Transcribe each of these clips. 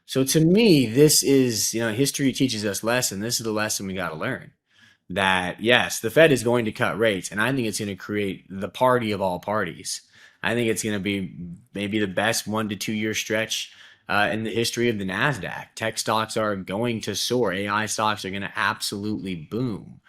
So to me, this is, history teaches us lesson. This is the lesson we got to learn. That yes, the Fed is going to cut rates, and I think it's going to create the party of all parties. I think it's going to be maybe the best 1 to 2 year stretch in the history of the Nasdaq. Tech stocks are going to soar. AI stocks are going to absolutely boom,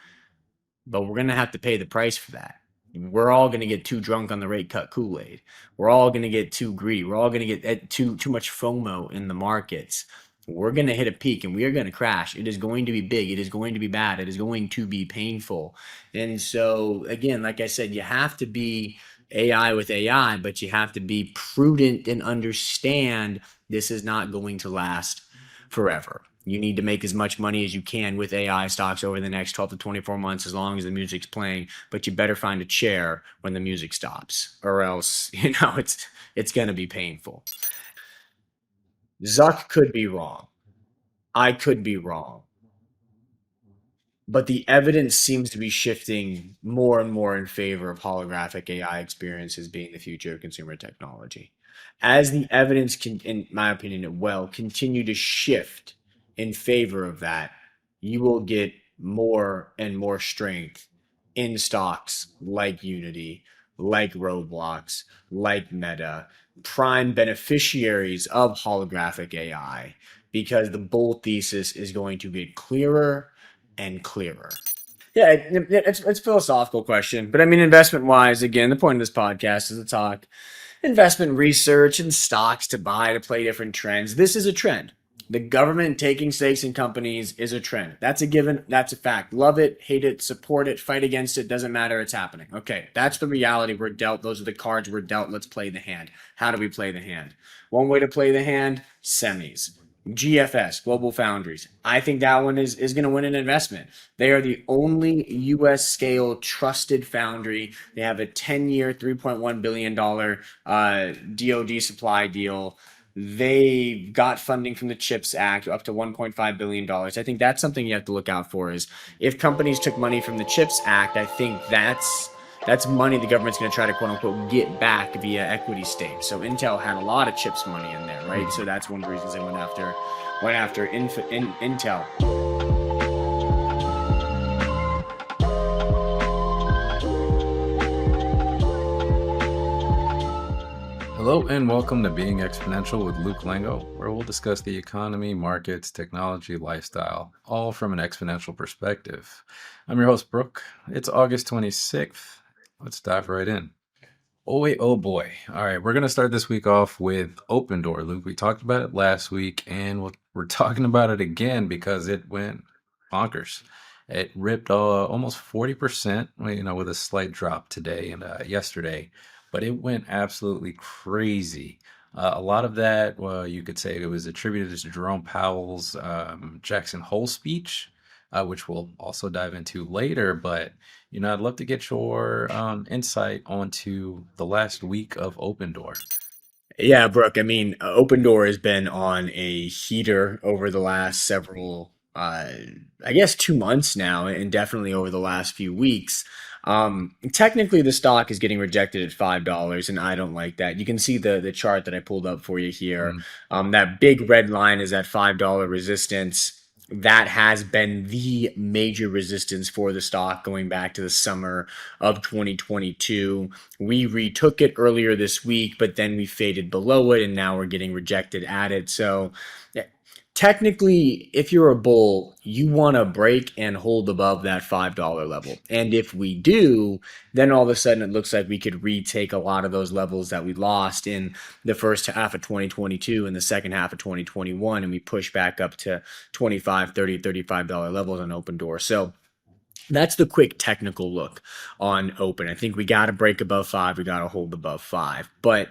but we're going to have to pay the price for that. We're all going to get too drunk on the rate cut Kool-Aid. We're all going to get too greedy. We're all going to get too much FOMO in the markets. We're going to hit a peak and we are going to crash. It is going to be big. It is going to be bad. It is going to be painful. And so, again, like I said, you have to be AI with AI, but you have to be prudent and understand this is not going to last forever. You need to make as much money as you can with AI stocks over the next 12 to 24 months as long as the music's playing, but you better find a chair when the music stops or else, it's going to be painful. Zuck could be wrong. I could be wrong. But the evidence seems to be shifting more and more in favor of holographic AI experiences being the future of consumer technology. As the evidence can, in my opinion, it will continue to shift in favor of that, you will get more and more strength in stocks like Unity, like Roblox, like Meta, prime beneficiaries of holographic AI, because the bull thesis is going to get clearer and clearer. Yeah, it's a philosophical question, but I mean, investment wise, again, the point of this podcast is to talk investment research and stocks to buy to play different trends. This is a trend. The government taking stakes in companies is a trend. That's a given. That's a fact. Love it, hate it, support it, fight against it. Doesn't matter. It's happening. Okay, that's the reality we're dealt. Those are the cards we're dealt. Let's play the hand. How do we play the hand? One way to play the hand: semis. GFS, Global Foundries. I think that one is going to win an investment. They are the only U.S. scale trusted foundry. They have a 10-year, $3.1 billion DoD supply deal. They got funding from the CHIPS Act up to $1.5 billion. I think that's something you have to look out for is if companies took money from the CHIPS Act, I think that's money the government's going to try to quote unquote get back via equity stakes. So Intel had a lot of chips money in there, right? So that's one of the reasons they went after Intel. Hello and welcome to Being Exponential with Luke Lango, where we'll discuss the economy, markets, technology, lifestyle, all from an exponential perspective. I'm your host, Brooke. It's August 26th. Let's dive right in. Oh, wait, oh boy. All right, we're going to start this week off with OpenDoor, Luke. We talked about it last week, and we're talking about it again because it went bonkers. It ripped almost 40%, with a slight drop today and yesterday, but it went absolutely crazy. A lot of that, you could say it was attributed to Jerome Powell's Jackson Hole speech, which we'll also dive into later. But, I'd love to get your insight onto the last week of OpenDoor. Yeah, Brooke. I mean, OpenDoor has been on a heater over the last several, I guess, 2 months now, and definitely over the last few weeks. Technically, the stock is getting rejected at $5, and I don't like that. You can see the chart that I pulled up for you here. Mm. That big red line is that $5 resistance. That has been the major resistance for the stock going back to the summer of 2022. We retook it earlier this week, but then we faded below it, and now we're getting rejected at it. So, yeah, technically, if you're a bull, you want to break and hold above that $5 level. And if we do, then all of a sudden it looks like we could retake a lot of those levels that we lost in the first half of 2022 and the second half of 2021. And we push back up to 25, 30, $35 levels on OpenDoor. So that's the quick technical look on Open. I think we got to break above five. We got to hold above five. But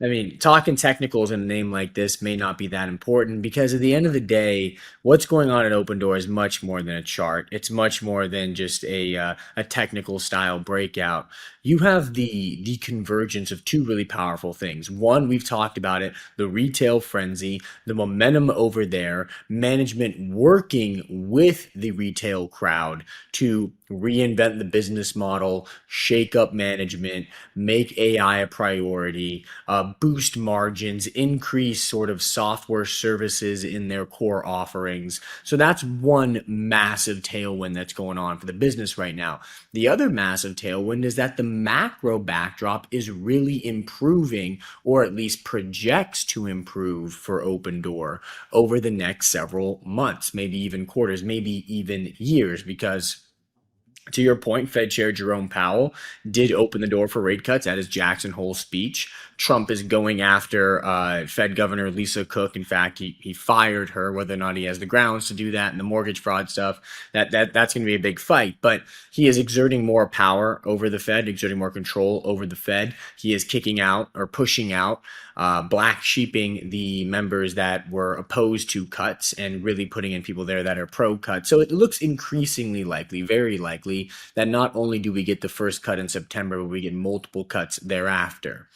I mean, talking technicals in a name like this may not be that important because at the end of the day, what's going on at OpenDoor is much more than a chart. It's much more than just a technical style breakout. You have the convergence of two really powerful things. One, we've talked about it, the retail frenzy, the momentum over there, management working with the retail crowd to reinvent the business model, shake up management, make AI a priority, boost margins, increase sort of software services in their core offerings. So that's one massive tailwind that's going on for the business right now. The other massive tailwind is that the macro backdrop is really improving, or at least projects to improve for OpenDoor over the next several months, maybe even quarters, maybe even years, because to your point, Fed Chair Jerome Powell did open the door for rate cuts at his Jackson Hole speech. Trump is going after Fed Governor Lisa Cook. In fact, he fired her. Whether or not he has the grounds to do that and the mortgage fraud stuff, that's going to be a big fight. But he is exerting more power over the Fed, exerting more control over the Fed. He is kicking out or pushing out, black sheeping the members that were opposed to cuts and really putting in people there that are pro cut. So it looks increasingly likely, very likely, that not only do we get the first cut in September, but we get multiple cuts thereafter.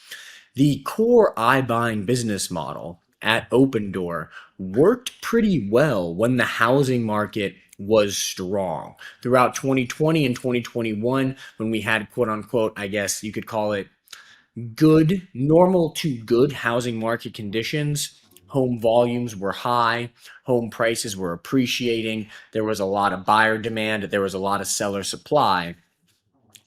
The core iBuying business model at OpenDoor worked pretty well when the housing market was strong. Throughout 2020 and 2021, when we had quote unquote, I guess you could call it good, normal to good housing market conditions, home volumes were high, home prices were appreciating, there was a lot of buyer demand, there was a lot of seller supply.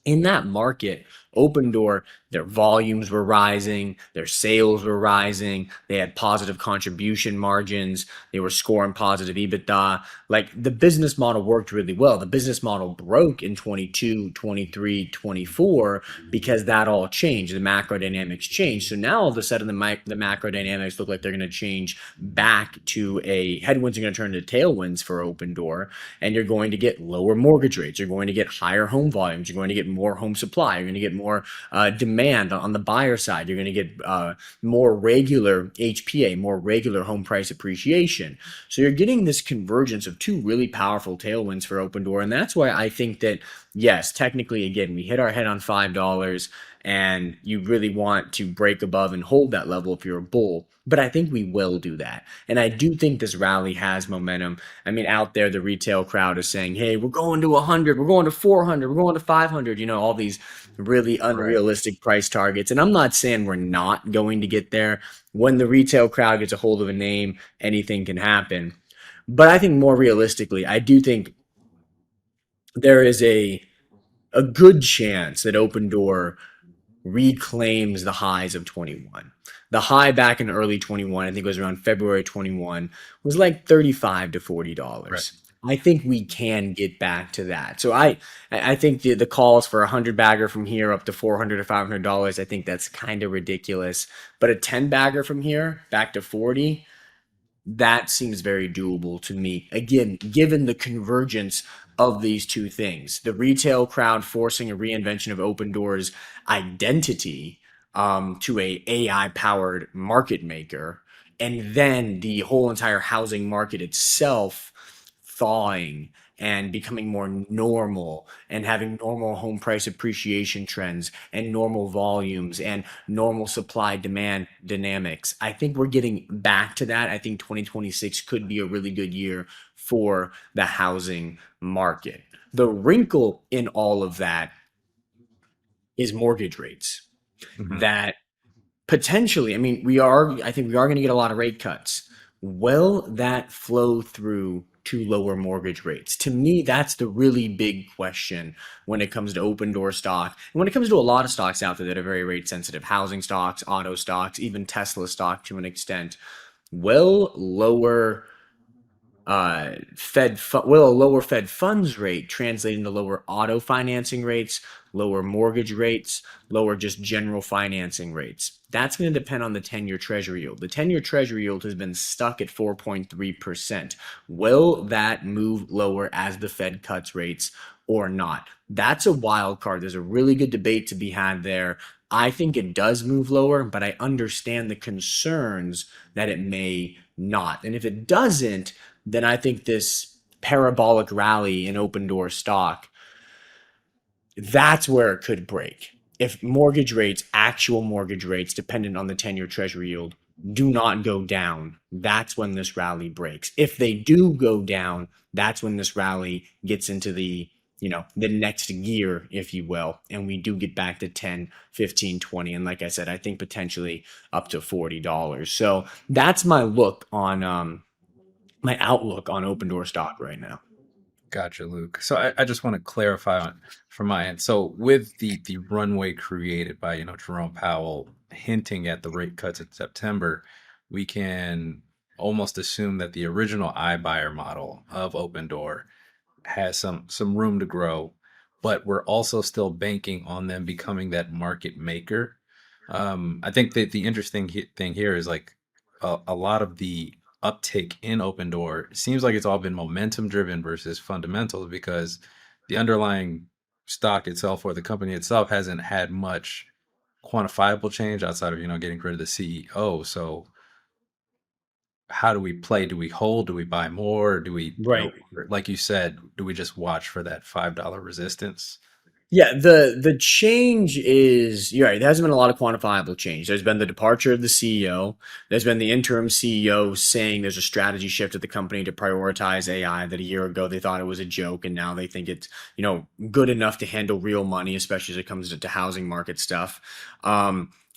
In that market, OpenDoor, their volumes were rising, their sales were rising, they had positive contribution margins, they were scoring positive EBITDA. Like, the business model worked really well. The business model broke in 22, 23, 24 because that all changed. The macro dynamics changed. So now all of a sudden the macro dynamics look like they're going to change back to headwinds are going to turn into tailwinds for OpenDoor, and you're going to get lower mortgage rates. You're going to get higher home volumes. You're going to get more home supply. You're going to get more demand on the buyer side. You're going to get more regular HPA, more regular home price appreciation. So you're getting this convergence of two really powerful tailwinds for OpenDoor. And that's why I think that, yes, technically, again, we hit our head on $5 and you really want to break above and hold that level if you're a bull. But I think we will do that. And I do think this rally has momentum. I mean, out there, the retail crowd is saying, hey, we're going to 100, we're going to 400, we're going to 500, all these really unrealistic price targets. And I'm not saying we're not going to get there. When the retail crowd gets a hold of a name, anything can happen. But I think more realistically, I do think there is a good chance that OpenDoor reclaims the highs of 21. The high back in early 21, I think it was around February 21, was like $35 to $40. Right. I think we can get back to that. So I think the calls for a 100 bagger from here up to $400 to $500, I think that's kind of ridiculous. But a 10 bagger from here back to 40, that seems very doable to me. Again, given the convergence of these two things, the retail crowd forcing a reinvention of OpenDoor's identity to a AI powered market maker, and then the whole entire housing market itself thawing and becoming more normal and having normal home price appreciation trends and normal volumes and normal supply demand dynamics. I think we're getting back to that. I think 2026 could be a really good year for the housing market. The wrinkle in all of that is mortgage rates. Mhm. That potentially, I think we are going to get a lot of rate cuts. Will that flow through to lower mortgage rates? To me, that's the really big question when it comes to OpenDoor stock. And when it comes to a lot of stocks out there that are very rate sensitive, housing stocks, auto stocks, even Tesla stock to an extent, will lower will a lower Fed funds rate translate into lower auto financing rates, lower mortgage rates, lower just general financing rates? That's going to depend on the 10-year Treasury yield. The 10-year Treasury yield has been stuck at 4.3%. Will that move lower as the Fed cuts rates or not? That's a wild card. There's a really good debate to be had there. I think it does move lower, but I understand the concerns that it may not. And if it doesn't, then I think this parabolic rally in OpenDoor stock, that's where it could break. If mortgage rates, actual mortgage rates, dependent on the 10-year Treasury yield, do not go down, that's when this rally breaks. If they do go down, that's when this rally gets into the the next gear, if you will, and we do get back to 10, 15, 20, and like I said, I think potentially up to $40. So that's my look on my outlook on open door stock right now. Gotcha, Luke. So I just want to clarify from my end. So with the runway created by, Jerome Powell hinting at the rate cuts in September, we can almost assume that the original iBuyer model of Open Door has some room to grow, but we're also still banking on them becoming that market maker. I think that the interesting thing here is like a lot of the uptake in Open Door seems like it's all been momentum driven versus fundamentals because the underlying stock itself or the company itself hasn't had much quantifiable change outside of getting rid of the CEO. So how do we play? Do we hold? Do we buy more? Do we, Right. like you said, do we just watch for that $5 resistance? Yeah, the change is, you're right. There hasn't been a lot of quantifiable change. There's been the departure of the CEO. There's been the interim CEO saying there's a strategy shift at the company to prioritize AI. That a year ago they thought it was a joke, and now they think it's good enough to handle real money, especially as it comes to housing market stuff.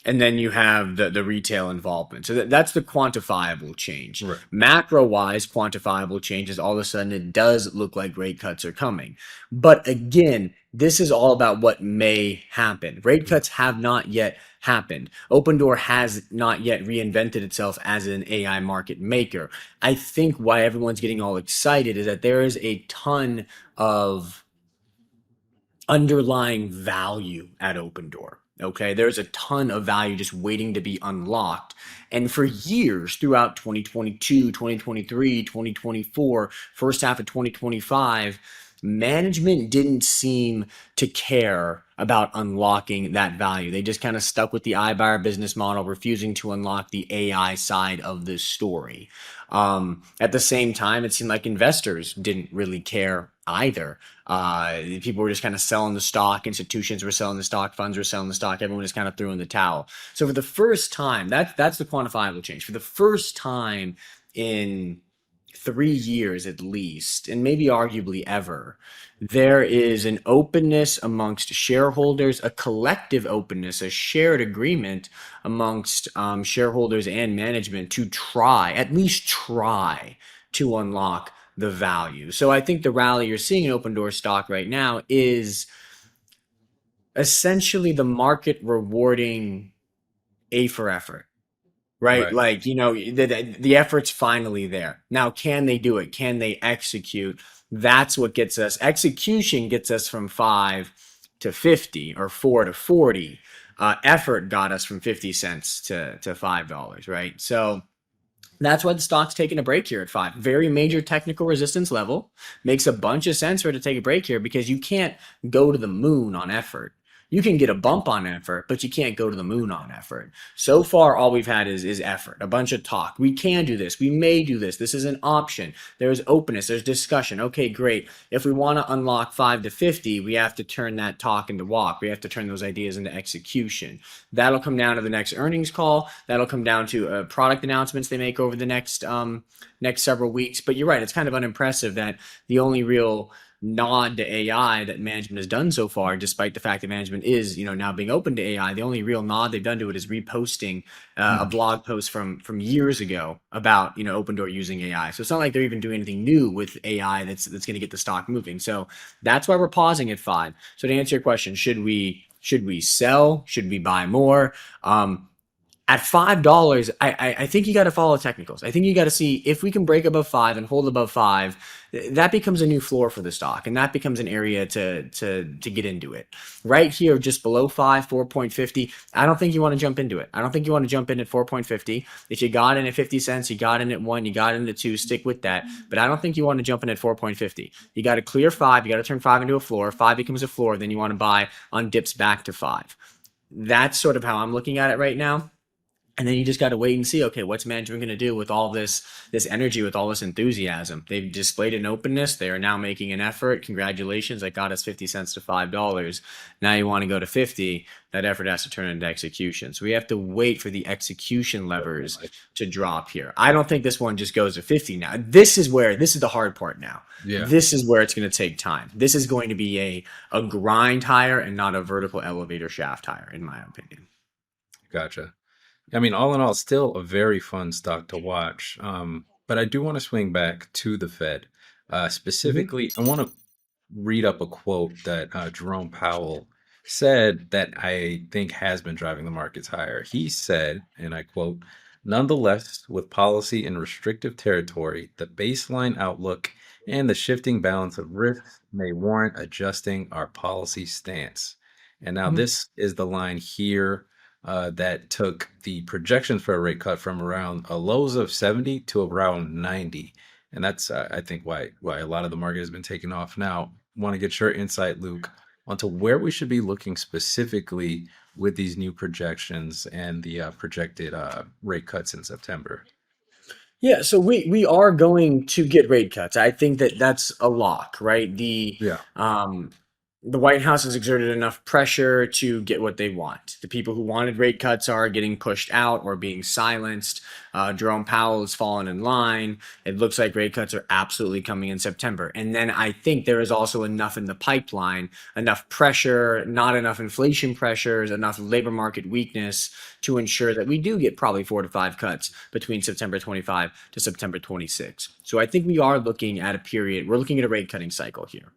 And then you have the retail involvement. So that's the quantifiable change. Right. Macro wise, quantifiable change is all of a sudden it does look like rate cuts are coming. But again, this is all about what may happen. Rate cuts have not yet happened. OpenDoor has not yet reinvented itself as an AI market maker. I think why everyone's getting all excited is that there is a ton of underlying value at OpenDoor. Okay, there's a ton of value just waiting to be unlocked. And for years throughout 2022, 2023, 2024, first half of 2025, management didn't seem to care about unlocking that value. They just kind of stuck with the iBuyer business model, refusing to unlock the AI side of this story. At the same time, it seemed like investors didn't really care either. People were just kind of selling the stock. Institutions were selling the stock. Funds were selling the stock. Everyone just kind of threw in the towel. So for the first time, that's the quantifiable change. For the first time in 3 years at least, and maybe arguably ever, there is an openness amongst shareholders, a collective openness, a shared agreement amongst shareholders and management to try, at least try, to unlock the value. So I think the rally you're seeing in open door stock right now is essentially the market rewarding A for effort, right? Right. Like, the effort's finally there. Now, can they do it? Can they execute? That's what gets us. Execution gets us from 5 to 50 or 4 to 40. Effort got us from 50 cents to $5, right? So that's why the stock's taking a break here at 5. Very major technical resistance level. Makes a bunch of sense for it to take a break here because you can't go to the moon on effort. You can get a bump on effort, but you can't go to the moon on effort. So far, all we've had is effort, a bunch of talk. We can do this. We may do this. This is an option. There's openness. There's discussion. Okay, great. If we want to unlock 5 to 50, we have to turn that talk into walk. We have to turn those ideas into execution. That'll come down to the next earnings call. That'll come down to product announcements they make over the next several weeks. But you're right. It's kind of unimpressive that the only real nod to AI that management has done so far, despite the fact that management is, now being open to AI, the only real nod they've done to it is reposting a blog post from years ago about, OpenDoor using AI. So it's not like they're even doing anything new with AI that's going to get the stock moving. So that's why we're pausing at 5. So to answer your question, should we sell? Should we buy more? At $5, I think you got to follow technicals. I think you got to see if we can break above 5 and hold above 5. That becomes a new floor for the stock, and that becomes an area to get into it. Right here, just below 5, 4.50. I don't think you want to jump into it. I don't think you want to jump in at 4.50. If you got in at 50 cents, you got in at 1, you got in at 2, stick with that. But I don't think you want to jump in at 4.50. You got to clear 5. You got to turn 5 into a floor. 5 becomes a floor. Then you want to buy on dips back to 5. That's sort of how I'm looking at it right now. And then you just got to wait and see, okay, what's management going to do with all this energy, with all this enthusiasm? They've displayed an openness. They are now making an effort. Congratulations, that got us 50 cents to $5. Now you want to go to 50. That effort has to turn into execution. So we have to wait for the execution levers Definitely. to drop here. I don't think this one just goes to 50 now. This is the hard part now. Yeah, This is where it's going to take time. This is going to be a grind higher and not a vertical elevator shaft higher, in my opinion. gotcha. I mean, all in all, still a very fun stock to watch. But I do want to swing back to the Fed. Mhm. Specifically, I want to read up a quote that Jerome Powell said that I think has been driving the markets higher. He said, and I quote, nonetheless, with policy in restrictive territory, the baseline outlook and the shifting balance of risks may warrant adjusting our policy stance. And now Mhm. this is the line here that took the projections for a rate cut from around lows of 70 to around 90. And that's, I think, why a lot of the market has been taking off. Now, want to get your insight, Luke, onto where we should be looking specifically with these new projections and the projected rate cuts in September. Yeah, so we are going to get rate cuts. I think that that's a lock, right? Yeah. Um the White House has exerted enough pressure to get what they want. The people who wanted rate cuts are getting pushed out or being silenced. Jerome Powell has fallen in line. It looks like rate cuts are absolutely coming in September. And then I think there is also enough in the pipeline, enough pressure, not enough inflation pressures, enough labor market weakness to ensure that we do get probably 4 to 5 cuts between September 25 to September 26. So I think we are looking at a period, we're looking at a rate cutting cycle here.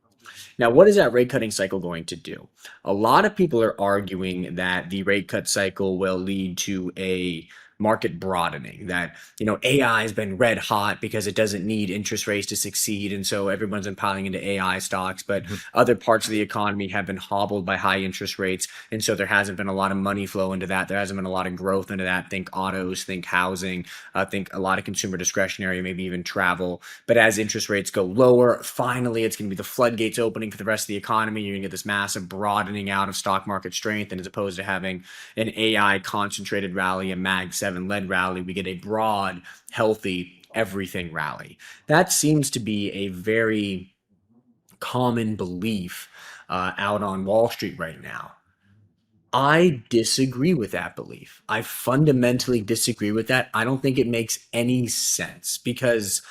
Now, what is that rate cutting cycle going to do? A lot of people are arguing that the rate cut cycle will lead to a market broadening, that AI has been red hot because it doesn't need interest rates to succeed, and so everyone's been piling into AI stocks, but Mhm. other parts of the economy have been hobbled by high interest rates, and so there hasn't been a lot of money flow into that. There hasn't been a lot of growth into that. Think autos, think housing, think a lot of consumer discretionary, maybe even travel. But as interest rates go lower, finally it's going to be the floodgates opening for the rest of the economy. You're going to get this massive broadening out of stock market strength. And as opposed to having an AI concentrated rally, a Mag 7 led rally, we get a broad, healthy, everything rally. That seems to be a very common belief out on Wall Street right now. I disagree with that belief. I fundamentally disagree with that. I don't think it makes any sense because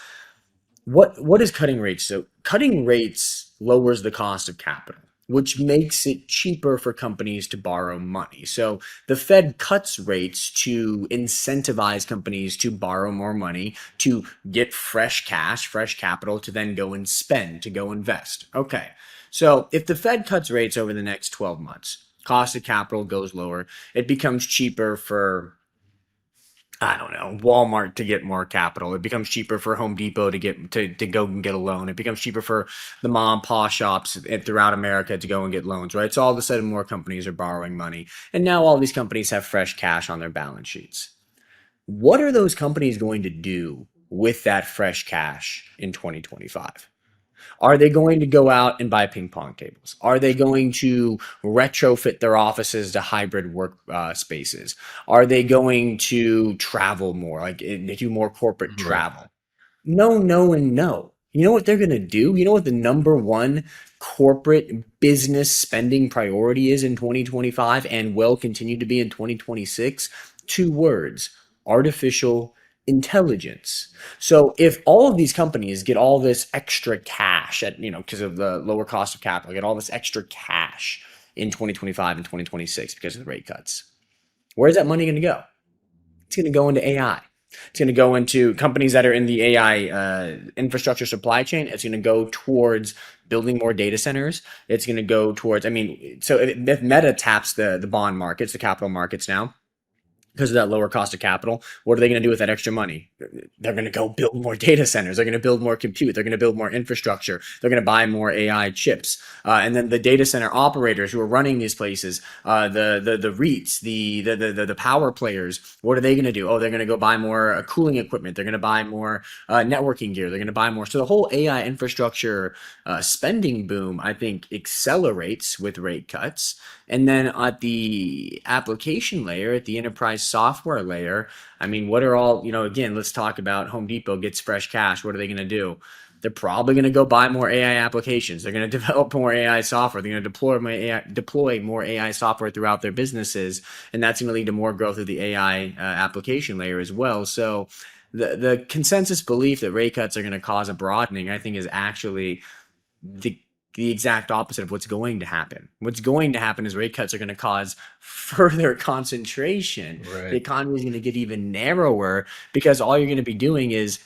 what is cutting rates? So cutting rates lowers the cost of capital, which makes it cheaper for companies to borrow money. So the Fed cuts rates to incentivize companies to borrow more money, to get fresh cash, fresh capital to then go and spend, to go invest. Okay. So if the Fed cuts rates over the next 12 months, cost of capital goes lower, it becomes cheaper for, I don't know, Walmart to get more capital. It becomes cheaper for Home Depot to go and get a loan. It becomes cheaper for the mom and pop shops throughout America to go and get loans, right? So all of a sudden more companies are borrowing money. And now all these companies have fresh cash on their balance sheets. What are those companies going to do with that fresh cash in 2025? Are they going to go out and buy ping pong tables? Are they going to retrofit their offices to hybrid work spaces? Are they going to travel more, like do more corporate Right. travel? No, no, and no. You know what they're going to do? You know what the number one corporate business spending priority is in 2025 and will continue to be in 2026? Two words: artificial intelligence. So if all of these companies get all this extra cash at, because of the lower cost of capital, get all this extra cash in 2025 and 2026 because of the rate cuts, where's that money going to go? It's going to go into AI. It's going to go into companies that are in the AI infrastructure supply chain. It's going to go towards building more data centers. It's going to go towards, I mean, so if Meta taps the bond markets, the capital markets now, because of that lower cost of capital, what are they going to do with that extra money? They're going to go build more data centers. They're going to build more compute. They're going to build more infrastructure. They're going to buy more AI chips. And then the data center operators who are running these places, the REITs, the power players, what are they going to do? Oh, they're going to go buy more cooling equipment. They're going to buy more networking gear. They're going to buy more. So the whole AI infrastructure spending boom, I think, accelerates with rate cuts. And then at the application layer, at the enterprise software layer, I mean, what are all, again, let's talk about Home Depot gets fresh cash. What are they going to do? They're probably going to go buy more AI applications. They're going to develop more AI software. They're going to deploy more AI software throughout their businesses, and that's going to lead to more growth of the AI application layer as well. So the consensus belief that rate cuts are going to cause a broadening, I think, is actually the the exact opposite of what's going to happen. What's going to happen is rate cuts are going to cause further concentration. The Right. economy is going to get even narrower because all you're going to be doing is,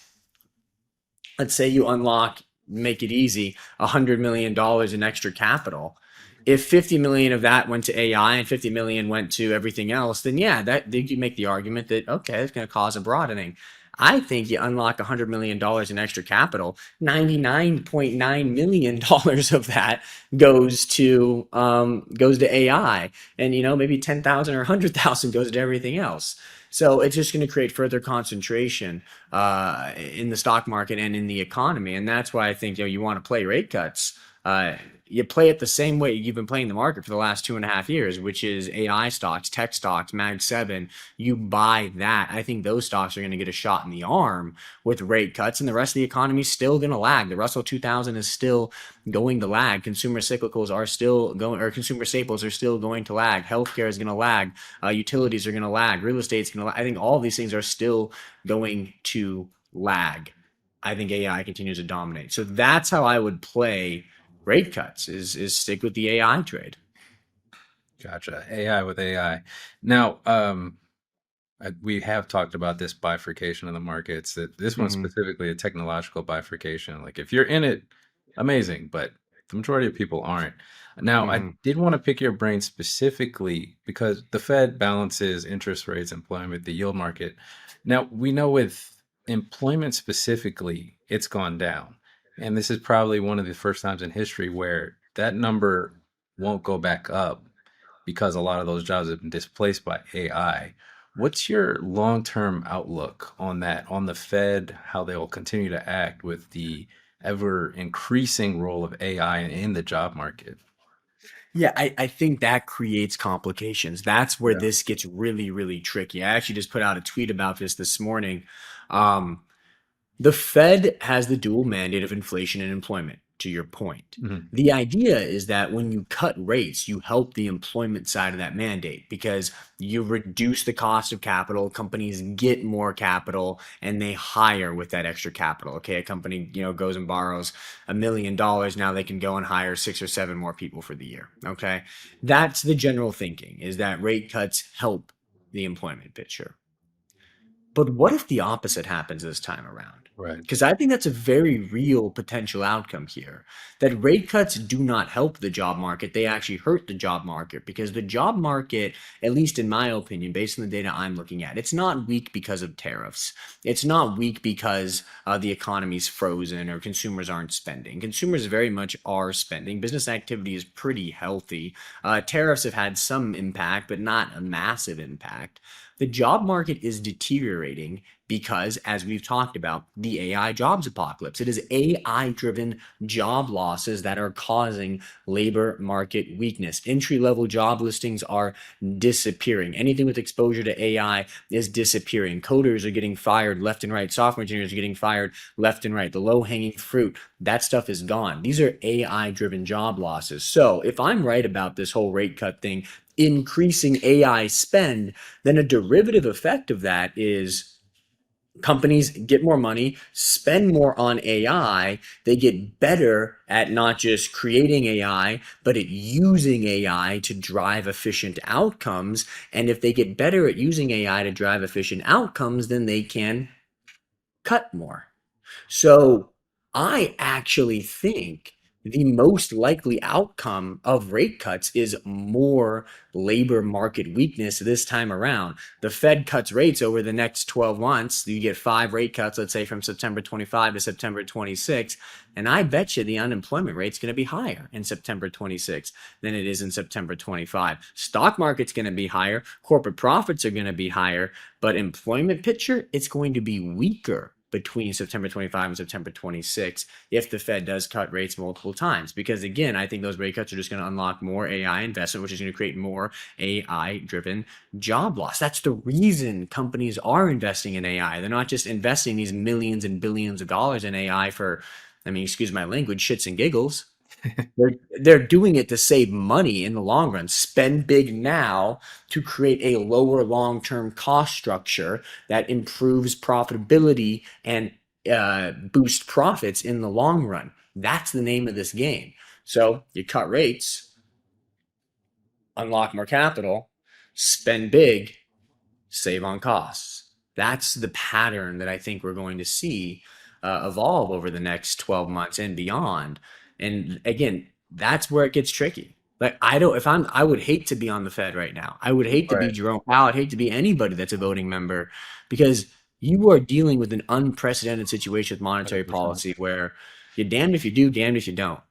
let's say you unlock, make it easy, $100 million in extra capital. If 50 million of that went to AI and 50 million went to everything else, then yeah, that you make the argument that okay, it's going to cause a broadening. I think you unlock $100 million in extra capital. $99.9 million of that goes to AI, and maybe 10,000 or 100,000 goes to everything else. So it's just going to create further concentration in the stock market and in the economy, and that's why I think you want to play rate cuts. You play it the same way you've been playing the market for the last 2.5 years, which is AI stocks, tech stocks, Mag 7. You buy that. I think those stocks are going to get a shot in the arm with rate cuts, and the rest of the economy is still going to lag. The Russell 2000 is still going to lag. Consumer cyclicals are still going, or consumer staples are still going to lag. Healthcare is going to lag. Utilities are going to lag. Real estate is going to lag. I think all of these things are still going to lag. I think AI continues to dominate. So that's how I would play rate cuts is stick with the AI trade. Gotcha. AI with AI. Now, we have talked about this bifurcation of the markets. That this one's Mm-hmm. specifically a technological bifurcation. Like if you're in it, amazing, but the majority of people aren't. Now, I Mm-hmm. did want to pick your brain specifically because the Fed balances interest rates, employment, the yield market. Now, we know with employment specifically, it's gone down. And this is probably one of the first times in history where that number won't go back up because a lot of those jobs have been displaced by AI. What's your long-term outlook on that, on the Fed, how they will continue to act with the ever increasing role of AI in the job market? Yeah, I think that creates complications. That's where Yeah. this gets really, really tricky. I actually just put out a tweet about this morning. Um, The Fed has the dual mandate of inflation and employment, to your point. Mhm. The idea is that when you cut rates, you help the employment side of that mandate because you reduce the cost of capital, companies get more capital, and they hire with that extra capital. Okay, a company, goes and borrows $1 million, now they can go and hire 6 or 7 more people for the year. Okay. That's the general thinking, is that rate cuts help the employment picture. But what if the opposite happens this time around? Right. Because I think that's a very real potential outcome here. That rate cuts do not help the job market. They actually hurt the job market because the job market, at least in my opinion, based on the data I'm looking at, it's not weak because of tariffs. It's not weak because the economy's frozen or consumers aren't spending. Consumers very much are spending. Business activity is pretty healthy. Tariffs have had some impact, but not a massive impact. The job market is deteriorating because, as we've talked about, the AI jobs apocalypse. It is AI driven job losses that are causing labor market weakness. Entry level job listings are disappearing. Anything with exposure to AI is disappearing. Coders are getting fired left and right. Software engineers are getting fired left and right. The low hanging fruit, that stuff is gone. These are AI driven job losses. So, if I'm right about this whole rate cut thing, increasing AI spend, then a derivative effect of that is companies get more money, spend more on AI. They get better at not just creating AI, but at using AI to drive efficient outcomes. And if they get better at using AI to drive efficient outcomes, then they can cut more. So I actually think the most likely outcome of rate cuts is more labor market weakness this time around. The Fed cuts rates over the next 12 months. You get 5 rate cuts, let's say from September 25 to September 26. And I bet you the unemployment rate's going to be higher in September 26 than it is in September 25. Stock market's going to be higher. Corporate profits are going to be higher. But employment picture, it's going to be weaker between September 25 and September 26 if the Fed does cut rates multiple times. Because again, I think those rate cuts are just going to unlock more AI investment, which is going to create more AI driven job loss. That's the reason companies are investing in AI. They're not just investing these millions and billions of dollars in AI for, I mean, excuse my language, shits and giggles. They're doing it to save money in the long run. Spend big now to create a lower long-term cost structure that improves profitability and boost profits in the long run. That's the name of this game. So you cut rates, unlock more capital, spend big, save on costs. That's the pattern that I think we're going to see evolve over the next 12 months and beyond. And again, that's where it gets tricky. Like I don't, if I'm, I would hate to be on the Fed right now. I would hate to be Right. Jerome Powell. I'd hate to be anybody that's a voting member because you are dealing with an unprecedented situation with monetary 100%. policy where you're damned if you do, damned if you don't.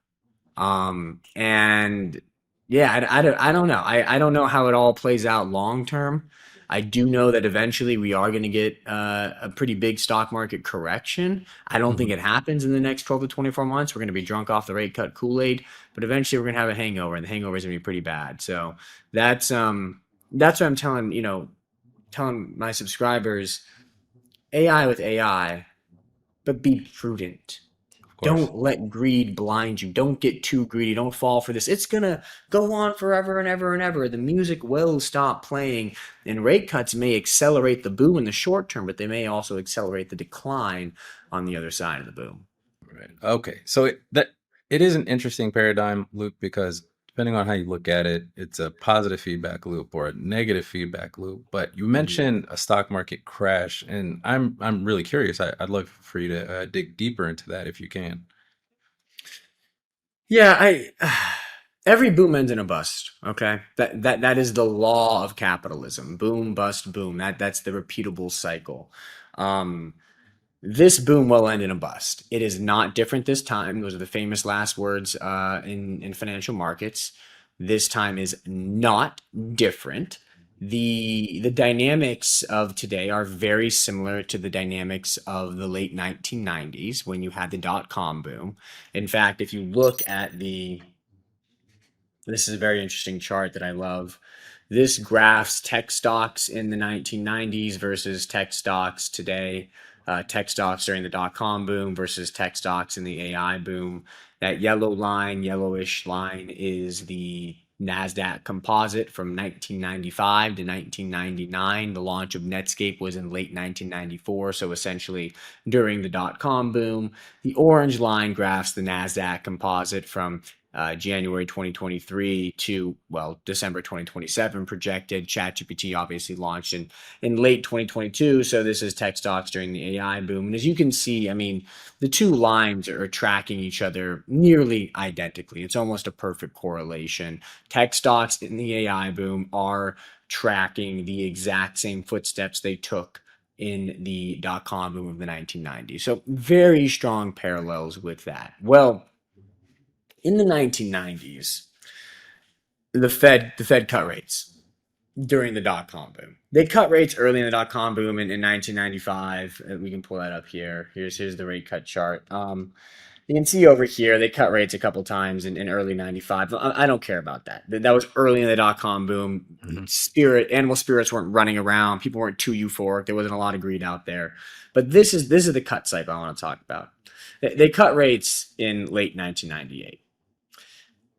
And yeah, I don't know. I don't know how it all plays out long term. I do know that eventually we are going to get a pretty big stock market correction. I don't think Mhm. it happens in the next 12 to 24 months. We're going to be drunk off the rate cut Kool-Aid, but eventually we're going to have a hangover, and the hangover is going to be pretty bad. So that's um that's what I'm telling, telling my subscribers, AI with AI, but be prudent. Of course. Don't let greed blind you. Don't get too greedy. Don't fall for this. It's going to go on forever and ever and ever. The music will stop playing, and rate cuts may accelerate the boom in the short term, but they may also accelerate the decline on the other side of the boom. Right. Okay. So it is an interesting paradigm, Luke, because depending on how you look at it, it's a positive feedback loop or a negative feedback loop. But you Mhm. mentioned a stock market crash, and I'm really curious. I'd love for you to dig deeper into that if you can. Yeah, I every boom ends in a bust. Okay, that is the law of capitalism. Boom, bust, boom. That's the repeatable cycle. Um, This boom will end in a bust. It is not different this time. Those are the famous last words in financial markets. This time is not different. The dynamics of today are very similar to the dynamics of the late 1990s when you had the dot-com boom. In fact, if you look at the this is a very interesting chart that I love. This graphs tech stocks in the 1990s versus tech stocks today. Tech stocks during the dot-com boom versus tech stocks in the AI boom. That yellow line, yellowish line, is the NASDAQ composite from 1995 to 1999. The launch of Netscape was in late 1994, so essentially during the dot-com boom. The orange line graphs the NASDAQ composite from January 2023 to, well, December 2027 projected. ChatGPT obviously launched in late 2022. So this is tech stocks during the AI boom. And as you can see, I mean, the two lines are tracking each other nearly identically. It's almost a perfect correlation. Tech stocks in the AI boom are tracking the exact same footsteps they took in the dot-com boom of the 1990s. So very strong parallels with that. Well, in the 1990s, the Fed cut rates during the dot com boom. They cut rates early in the dot com boom in 1995. We can pull that up here. Here's the rate cut chart. You can see over here they cut rates a couple times in early 95. I don't care about that. That was early in the dot com boom. Mhm. Animal spirits weren't running around. People weren't too euphoric. There wasn't a lot of greed out there. But this is the cut cycle I want to talk about. They cut rates in late 1998.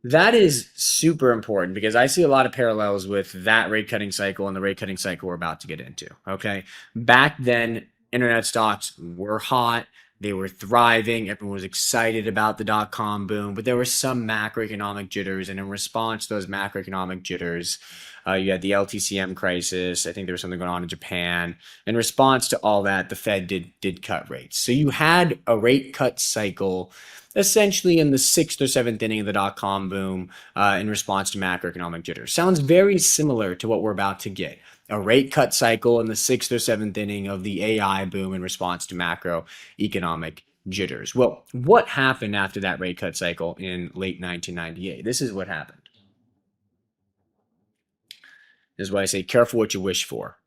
That is super important because I see a lot of parallels with that rate cutting cycle and the rate cutting cycle we're about to get into. Okay. Back then, internet stocks were hot. They were thriving. Everyone was excited about the dot com boom, but there were some macroeconomic jitters. And in response to those macroeconomic jitters, you had the LTCM crisis. I think there was something going on in Japan. In response to all that, the Fed did cut rates. So you had a rate cut cycle essentially in the sixth or seventh inning of the dot com boom in response to macroeconomic jitters. Sounds very similar to what we're about to get. A rate cut cycle in the sixth or seventh inning of the AI boom in response to macroeconomic jitters. Well, what happened after that rate cut cycle in late 1998? This is what happened. This is why I say careful what you wish for.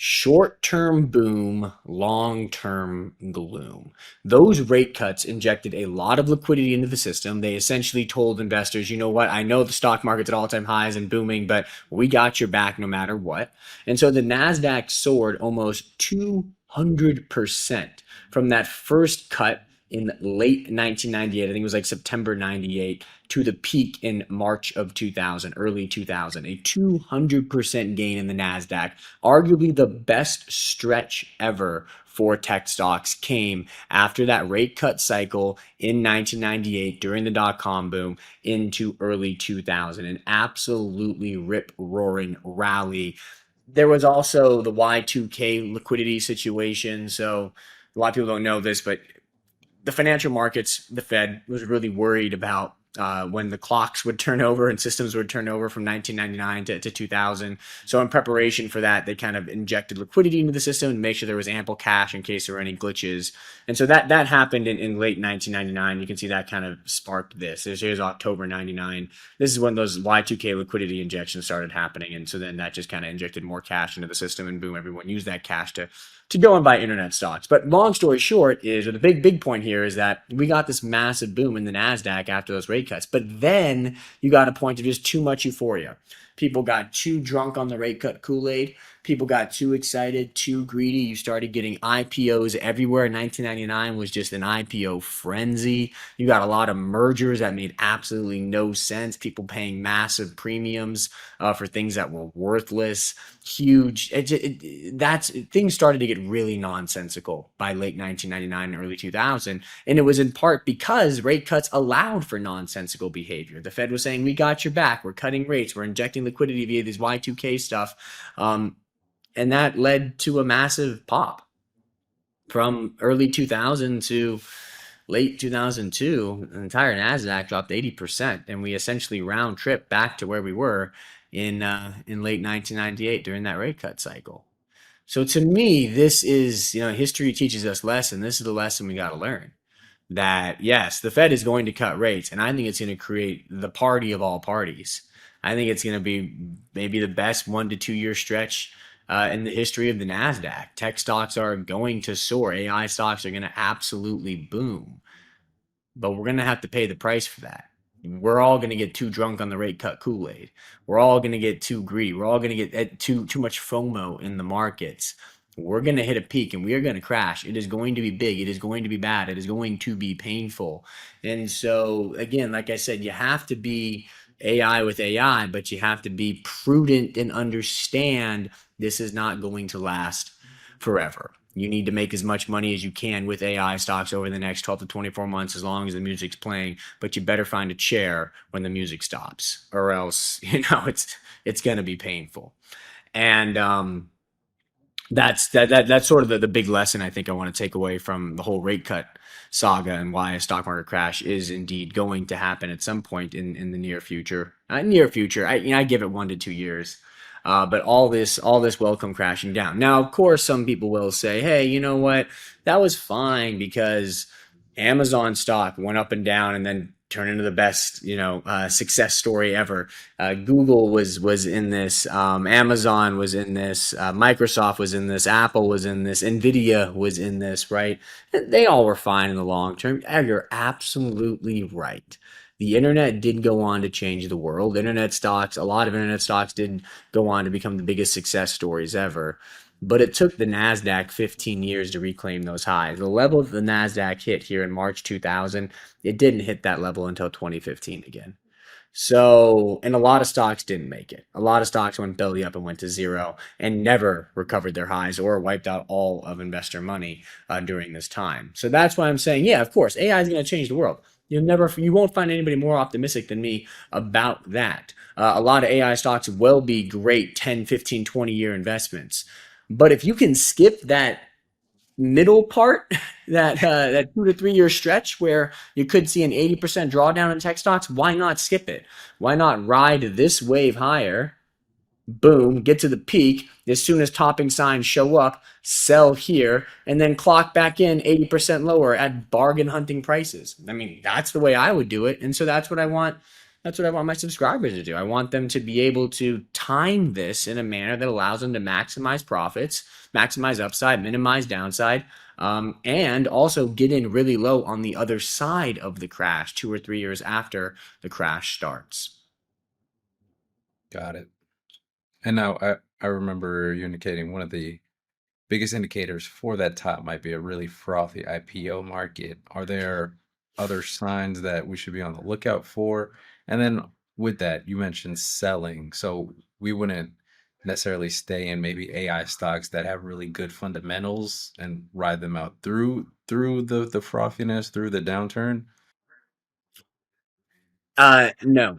Short-term boom, long-term gloom. Those rate cuts injected a lot of liquidity into the system. They essentially told investors, you know what, I know the stock market's at all-time highs and booming, but we got your back no matter what. And so the NASDAQ soared almost 200% from that first cut in late 1998. I think it was like September 98 to the peak in March of 2000, early 2000, a 200% gain in the NASDAQ. Arguably the best stretch ever for tech stocks came after that rate cut cycle in 1998 during the dot-com boom into early 2000. An absolutely rip-roaring rally. There was also the Y2K liquidity situation. So a lot of people don't know this, but the financial markets, the Fed was really worried about when the clocks would turn over and systems would turn over from 1999 to 2000. So in preparation for that, they kind of injected liquidity into the system to make sure there was ample cash in case there were any glitches. And so that happened in late 1999. You can see that kind of sparked this. Here's October 99. This is when those Y2K liquidity injections started happening. And so then that just kind of injected more cash into the system, and boom, everyone used that cash to go and buy internet stocks. But long story short is, or the big point here is that we got this massive boom in the NASDAQ after those rate cuts. But then you got a point of just too much euphoria. People got too drunk on the rate cut Kool-Aid. People got too excited, too greedy. You started getting IPOs everywhere. 1999 was just an IPO frenzy. You got a lot of mergers that made absolutely no sense. People paying massive premiums for things that were worthless. Huge. Things started to get really nonsensical by late 1999 and early 2000. And it was in part because rate cuts allowed for nonsensical behavior. The Fed was saying, we got your back. We're cutting rates. We're injecting liquidity via these Y2K stuff. And that led to a massive pop from early 2000 to late 2002. The entire NASDAQ dropped 80%, and we essentially round trip back to where we were in late 1998 during that rate cut cycle. So to me, this is, history teaches us lesson. This is the lesson we got to learn. That yes, the Fed is going to cut rates, and I think it's going to create the party of all parties. I think it's going to be maybe the best 1 to 2 year stretch in the history of the NASDAQ. Tech stocks are going to soar. AI stocks are going to absolutely boom. But we're going to have to pay the price for that. We're all going to get too drunk on the rate cut Kool-Aid. We're all going to get too greedy. We're all going to get too much FOMO in the markets. We're going to hit a peak and we are going to crash. It is going to be big. It is going to be bad. It is going to be painful. And so, again, like I said, you have to be AI with AI, but you have to be prudent and understand this is not going to last forever. You need to make as much money as you can with AI stocks over the next 12 to 24 months as long as the music's playing, but you better find a chair when the music stops, or else, it's going to be painful. And that's sort of the big lesson I think I want to take away from the whole rate cut saga, and why a stock market crash is indeed going to happen at some point in the near future. I give it 1 to 2 years. But all this will come crashing down. Now, of course, some people will say, hey, you know what? That was fine because Amazon stock went up and down and then turned into the best, success story ever. Google was in this, Amazon was in this, Microsoft was in this, Apple was in this, Nvidia was in this, right? They all were fine in the long term. You're absolutely right. The internet did go on to change the world. A lot of internet stocks did go on to become the biggest success stories ever. But it took the NASDAQ 15 years to reclaim those highs. The level the NASDAQ hit here in March 2000, it didn't hit that level until 2015 again. So, and a lot of stocks didn't make it. A lot of stocks went belly up and went to zero and never recovered their highs or wiped out all of investor money during this time. So that's why I'm saying, yeah, of course, AI is going to change the world. You won't find anybody more optimistic than me about that. A lot of AI stocks will be great 10, 15, 20-year investments. But if you can skip that middle part, that 2 to 3 year stretch where you could see an 80% drawdown in tech stocks, why not skip it? Why not ride this wave higher? Boom, get to the peak. As soon as topping signs show up, sell here, and then clock back in 80% lower at bargain hunting prices. I mean, that's the way I would do it. And so that's what I want That's what I want my subscribers to do. I want them to be able to time this in a manner that allows them to maximize profits, maximize upside, minimize downside, and also get in really low on the other side of the crash 2 or 3 years after the crash starts. Got it. And now I remember you indicating one of the biggest indicators for that top might be a really frothy IPO market. Are there other signs that we should be on the lookout for? And then with that, you mentioned selling. So we wouldn't necessarily stay in maybe AI stocks that have really good fundamentals and ride them out through the frothiness, through the downturn. No.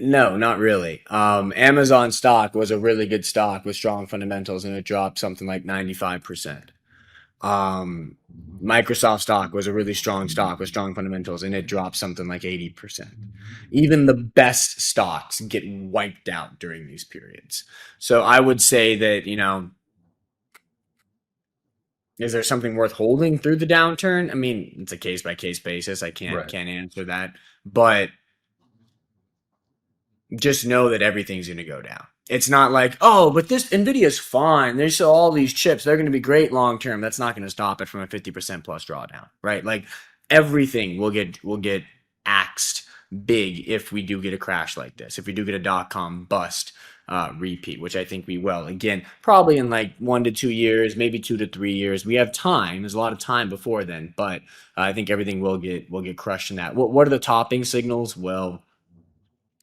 No, not really. Amazon stock was a really good stock with strong fundamentals, and it dropped something like 95%. Um, Microsoft stock was a really strong stock with strong fundamentals, and it dropped something like 80%. Even the best stocks get wiped out during these periods. So I would say that, is there something worth holding through the downturn? I mean, it's a case by case basis. I can't Right. can't answer that, but just know that everything's going to go down. It's not like, oh, but this Nvidia's fine. There's all these chips. They're going to be great long term. That's not going to stop it from a 50% plus drawdown, right? Like everything will get axed big if we do get a crash like this. If we do get a dot-com bust repeat, which I think we will. Again, probably in like 1 to 2 years, maybe 2 to 3 years. We have time. There's a lot of time before then, but I think everything will get crushed in that. What are the topping signals? Well,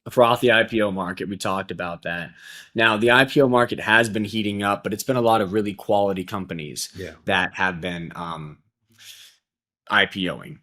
frothy IPO market. We talked about that. Now, the IPO market has been heating up, but it's been a lot of really quality companies Yeah. that have been IPOing.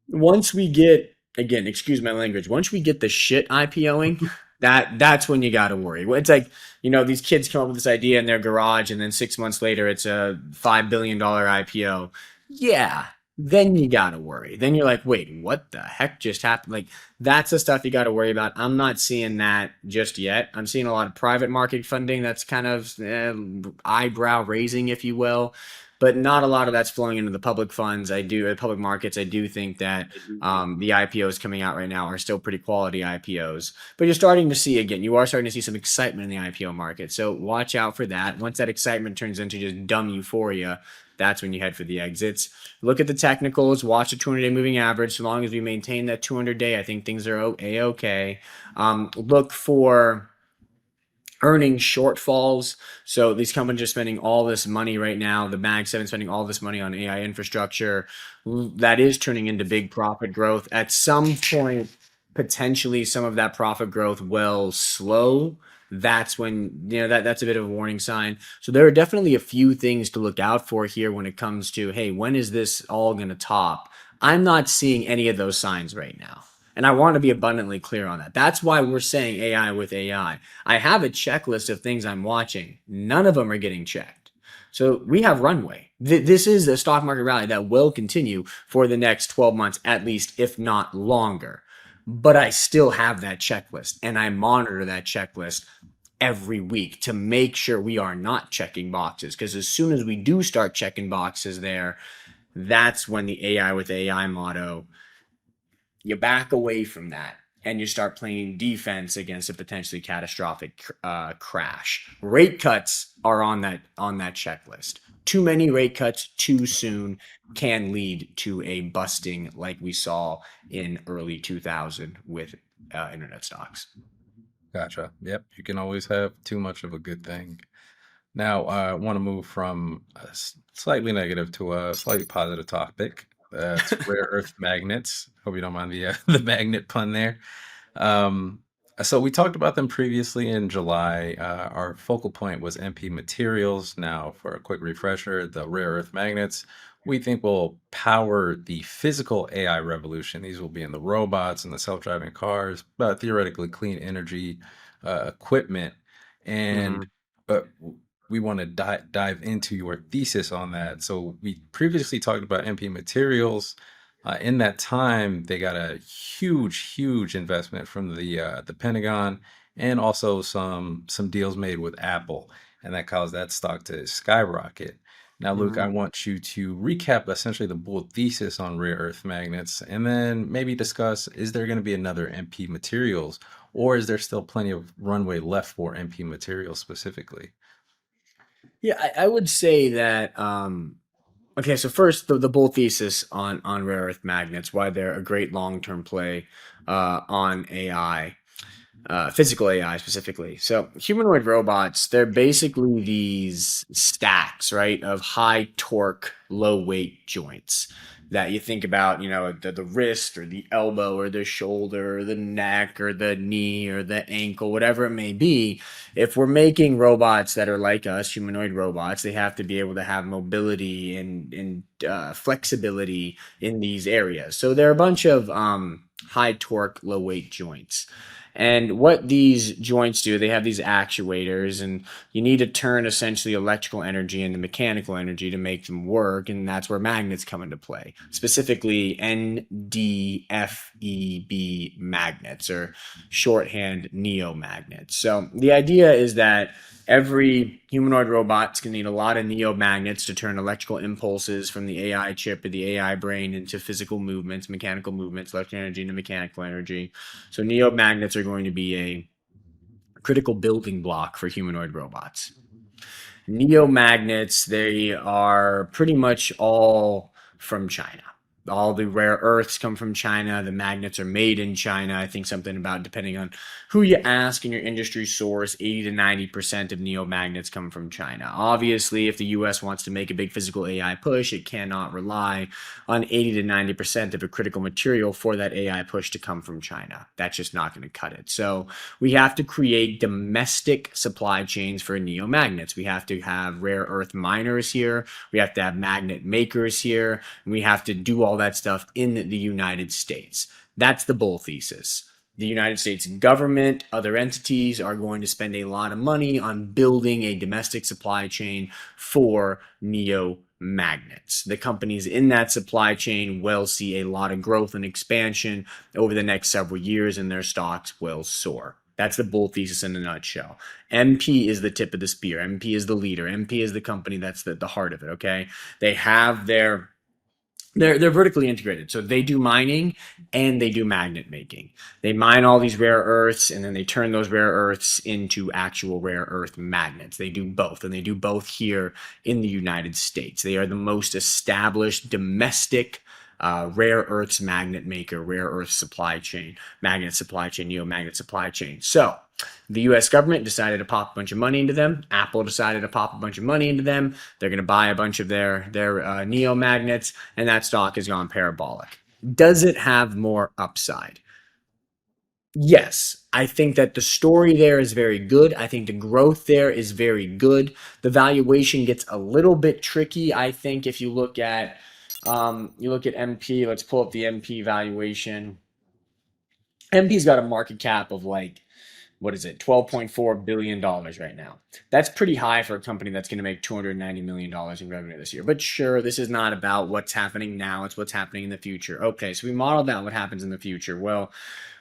Once we get, again, excuse my language, once we get the shit IPOing, that's when you got to worry. It's like, these kids come up with this idea in their garage, and then 6 months later, it's a $5 billion IPO. Yeah, then you got to worry. Then you're like, wait, what the heck just happened? Like, that's the stuff you got to worry about. I'm not seeing that just yet. I'm seeing a lot of private market funding that's kind of eyebrow raising, if you will, but not a lot of that's flowing into the public funds. Public markets. I do think that the IPOs coming out right now are still pretty quality IPOs. But you're starting to see, again, you are starting to see some excitement in the IPO market. So watch out for that. Once that excitement turns into just dumb euphoria, that's when you head for the exits. Look at the technicals, watch the 200-day moving average. So long as we maintain that 200-day, I think things are a-okay. Look for earning shortfalls. So these companies are spending all this money right now. The Mag 7 spending all this money on AI infrastructure. That is turning into big profit growth. At some point, potentially some of that profit growth will slow. That's when, that's a bit of a warning sign. So there are definitely a few things to look out for here when it comes to, hey, when is this all going to top? I'm not seeing any of those signs right now. And I want to be abundantly clear on that. That's why we're saying AI with AI. I have a checklist of things I'm watching. None of them are getting checked. So we have runway. This is a stock market rally that will continue for the next 12 months, at least, if not longer. But I still have that checklist, and I monitor that checklist every week to make sure we are not checking boxes. Because as soon as we do start checking boxes there, that's when the AI with AI motto, you back away from that and you start playing defense against a potentially catastrophic crash. Rate cuts are on that checklist. Too many rate cuts too soon can lead to a busting like we saw in early 2000 with internet stocks. Gotcha. Yep. You can always have too much of a good thing. Now, I want to move from a slightly negative to a slightly positive topic. That's rare earth magnets. Hope you don't mind the the magnet pun there. Um, so we talked about them previously in July. Our focal point was MP materials. Now, for a quick refresher, the rare earth magnets we think will power the physical AI revolution. These will be in the robots and the self-driving cars, but theoretically clean energy equipment. And Mm-hmm. but we want to dive into your thesis on that. So we previously talked about MP materials. In that time, they got a huge investment from the Pentagon, and also some deals made with Apple, and that caused that stock to skyrocket. Now, Luke, I Mhm. want you to recap essentially the bull thesis on rare earth magnets and then maybe discuss, is there going to be another MP materials, or is there still plenty of runway left for MP materials specifically? Yeah, I would say that. Okay, so first, the bull thesis on rare earth magnets, why they're a great long term play on AI, physical AI specifically. So humanoid robots, they're basically these stacks, right, of high torque, low weight joints that you think about, the wrist or the elbow or the shoulder or the neck or the knee or the ankle, whatever it may be. If we're making robots that are like us, humanoid robots, they have to be able to have mobility and flexibility in these areas. So they're a bunch of high torque, low weight joints. And what these joints do, they have these actuators, and you need to turn essentially electrical energy into mechanical energy to make them work. And that's where magnets come into play, specifically NDFEB magnets, or shorthand neomagnets. So the idea is that every humanoid robot's going to need a lot of neomagnets to turn electrical impulses from the AI chip or the AI brain into physical movements, mechanical movements, electrical energy into mechanical energy. So neomagnets are going to be a critical building block for humanoid robots. Neomagnets, they are pretty much all from China. All the rare earths come from China. The magnets are made in China. I think something about, depending on who you ask in your industry source, 80 to 90% of neomagnets come from China. Obviously, if the US wants to make a big physical AI push, it cannot rely on 80 to 90% of a critical material for that AI push to come from China. That's just not going to cut it. So we have to create domestic supply chains for neomagnets. We have to have rare earth miners here. We have to have magnet makers here. And we have to do all that stuff in the United States. That's the bull thesis. The United States government, other entities are going to spend a lot of money on building a domestic supply chain for neomagnets. The companies in that supply chain will see a lot of growth and expansion over the next several years, and their stocks will soar. That's the bull thesis in a nutshell. MP is the tip of the spear. MP is the leader. MP is the company that's the heart of it. Okay, they have they're vertically integrated. So they do mining and they do magnet making. They mine all these rare earths and then they turn those rare earths into actual rare earth magnets. They do both, and they do both here in the United States. They are the most established domestic rare earths magnet maker, rare earth supply chain, magnet supply chain, neomagnet supply chain. So the US government decided to pop a bunch of money into them. Apple decided to pop a bunch of money into them. They're going to buy a bunch of their neo magnets, and that stock has gone parabolic. Does it have more upside? Yes, I think that the story there is very good. I think the growth there is very good. The valuation gets a little bit tricky. I think if you look at MP. Let's pull up the MP valuation. MP's got a market cap of like, what is it, $12.4 billion right now. That's pretty high for a company that's going to make $290 million in revenue this year. But sure, this is not about what's happening now, it's what's happening in the future. Okay, so we modeled out what happens in the future. Well,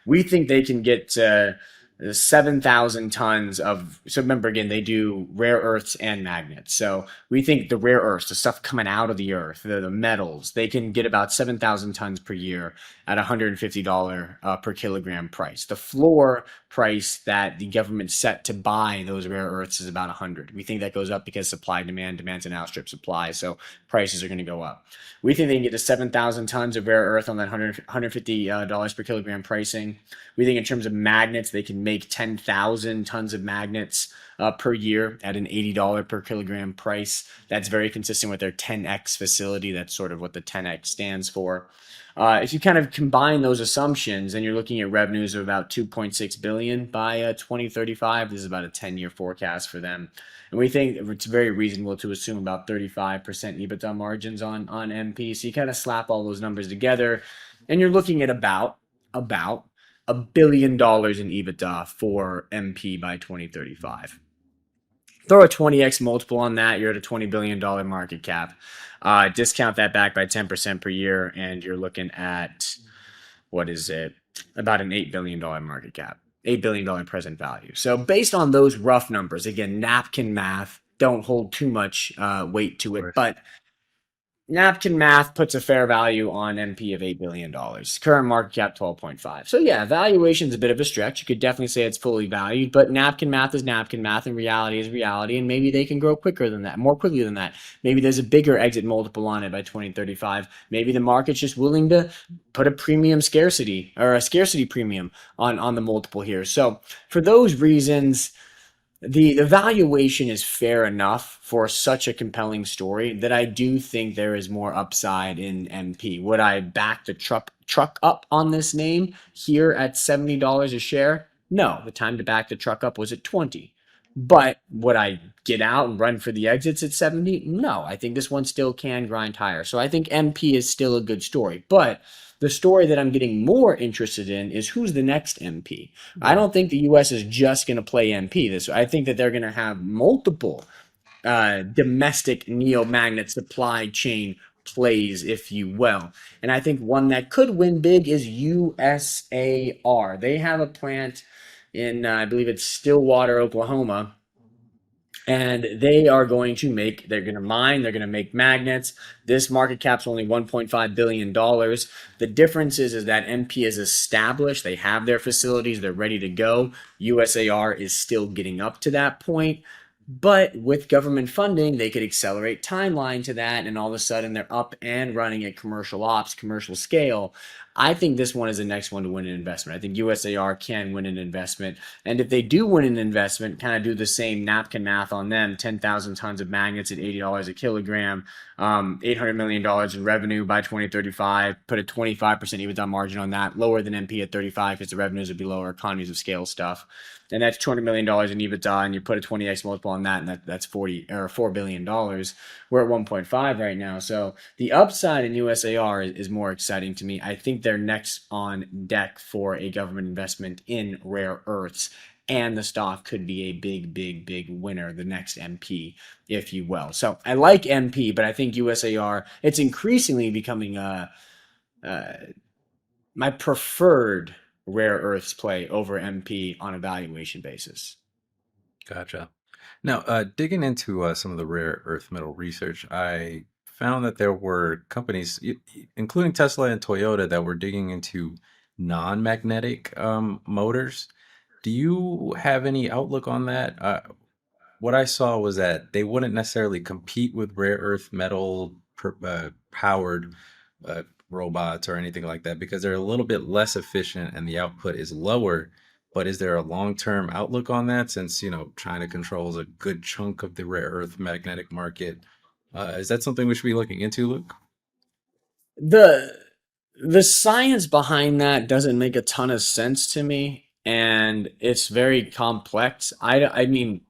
we think they can get 7,000 tons of. So remember, again, they do rare earths and magnets. So we think the rare earths, the stuff coming out of the earth, the metals, they can get about 7,000 tons per year at $150 per kilogram price. The floor price that the government set to buy those rare earths is about 100. We think that goes up because demand's an outstrip supply, so prices are going to go up. We think they can get to 7,000 tons of rare earth on that $150 per kilogram pricing. We think in terms of magnets, they can make 10,000 tons of magnets per year at an $80 per kilogram price. That's very consistent with their 10x facility. That's sort of what the 10x stands for. If you kind of combine those assumptions, and you're looking at revenues of about 2.6 billion by 2035, this is about a 10-year forecast for them. And we think it's very reasonable to assume about 35% EBITDA margins on MP. So you kind of slap all those numbers together, and you're looking at about $1 billion in EBITDA for MP by 2035. Throw a 20x multiple on that, you're at a $20 billion market cap. Discount that back by 10% per year, and you're looking at, what is it, about an $8 billion market cap, $8 billion present value. So based on those rough numbers, again, napkin math, don't hold too much weight Of to it. course. But napkin math puts a fair value on MP of $8 billion. Current market cap 12.5. So yeah, valuation's a bit of a stretch. You could definitely say it's fully valued, but napkin math is napkin math, and reality is reality. And maybe they can grow quicker than that, more quickly than that. Maybe there's a bigger exit multiple on it by 2035. Maybe the market's just willing to put a premium scarcity or a scarcity premium on the multiple here. So for those reasons, the valuation is fair enough for such a compelling story that I do think there is more upside in MP. Would I back the truck up on this name here at $70 a share? No, the time to back the truck up was at 20. But would I get out and run for the exits at 70? No, I think this one still can grind higher. So I think MP is still a good story. But the story that I'm getting more interested in is who's the next MP. I Yeah. don't think the U.S. is just going to play MP this. I think that they're going to have multiple domestic neomagnet supply chain plays, if you will. And I think one that could win big is USAR. They have a plant in, I believe it's Stillwater, Oklahoma, and they're going to mine, they're going to make magnets. This market cap's only $1.5 billion. The difference is that MP is established, they have their facilities, they're ready to go. USAR is still getting up to that point, but with government funding, they could accelerate timeline to that, and all of a sudden they're up and running at commercial ops, commercial scale. I think this one is the next one to win an investment. I think USAR can win an investment. And if they do win an investment, kind of do the same napkin math on them, 10,000 tons of magnets at $80 a kilogram, $800 million in revenue by 2035, put a 25% EBITDA margin on that, lower than MP at 35 because the revenues would be lower, economies of scale stuff. And that's $200 million in EBITDA, and you put a 20x multiple on that, and that's 40 or $4 billion. We're at 1.5 right now. So the upside in USAR is more exciting to me. I think they're next on deck for a government investment in rare earths, and the stock could be a big, big, big winner, the next MP, if you will. So I like MP, but I think USAR, it's increasingly becoming uh, my preferred rare earths play over MP on a valuation basis. Gotcha. Now, digging into some of the rare earth metal research, I found that there were companies, including Tesla and Toyota, that were digging into non-magnetic motors. Do you have any outlook on that? What I saw was that they wouldn't necessarily compete with rare earth metal powered robots or anything like that because they're a little bit less efficient and the output is lower. But is there a long-term outlook on that since, China controls a good chunk of the rare earth magnetic market? Is that something we should be looking into, Luke? The the science behind that doesn't make a ton of sense to me, and it's very complex. I mean,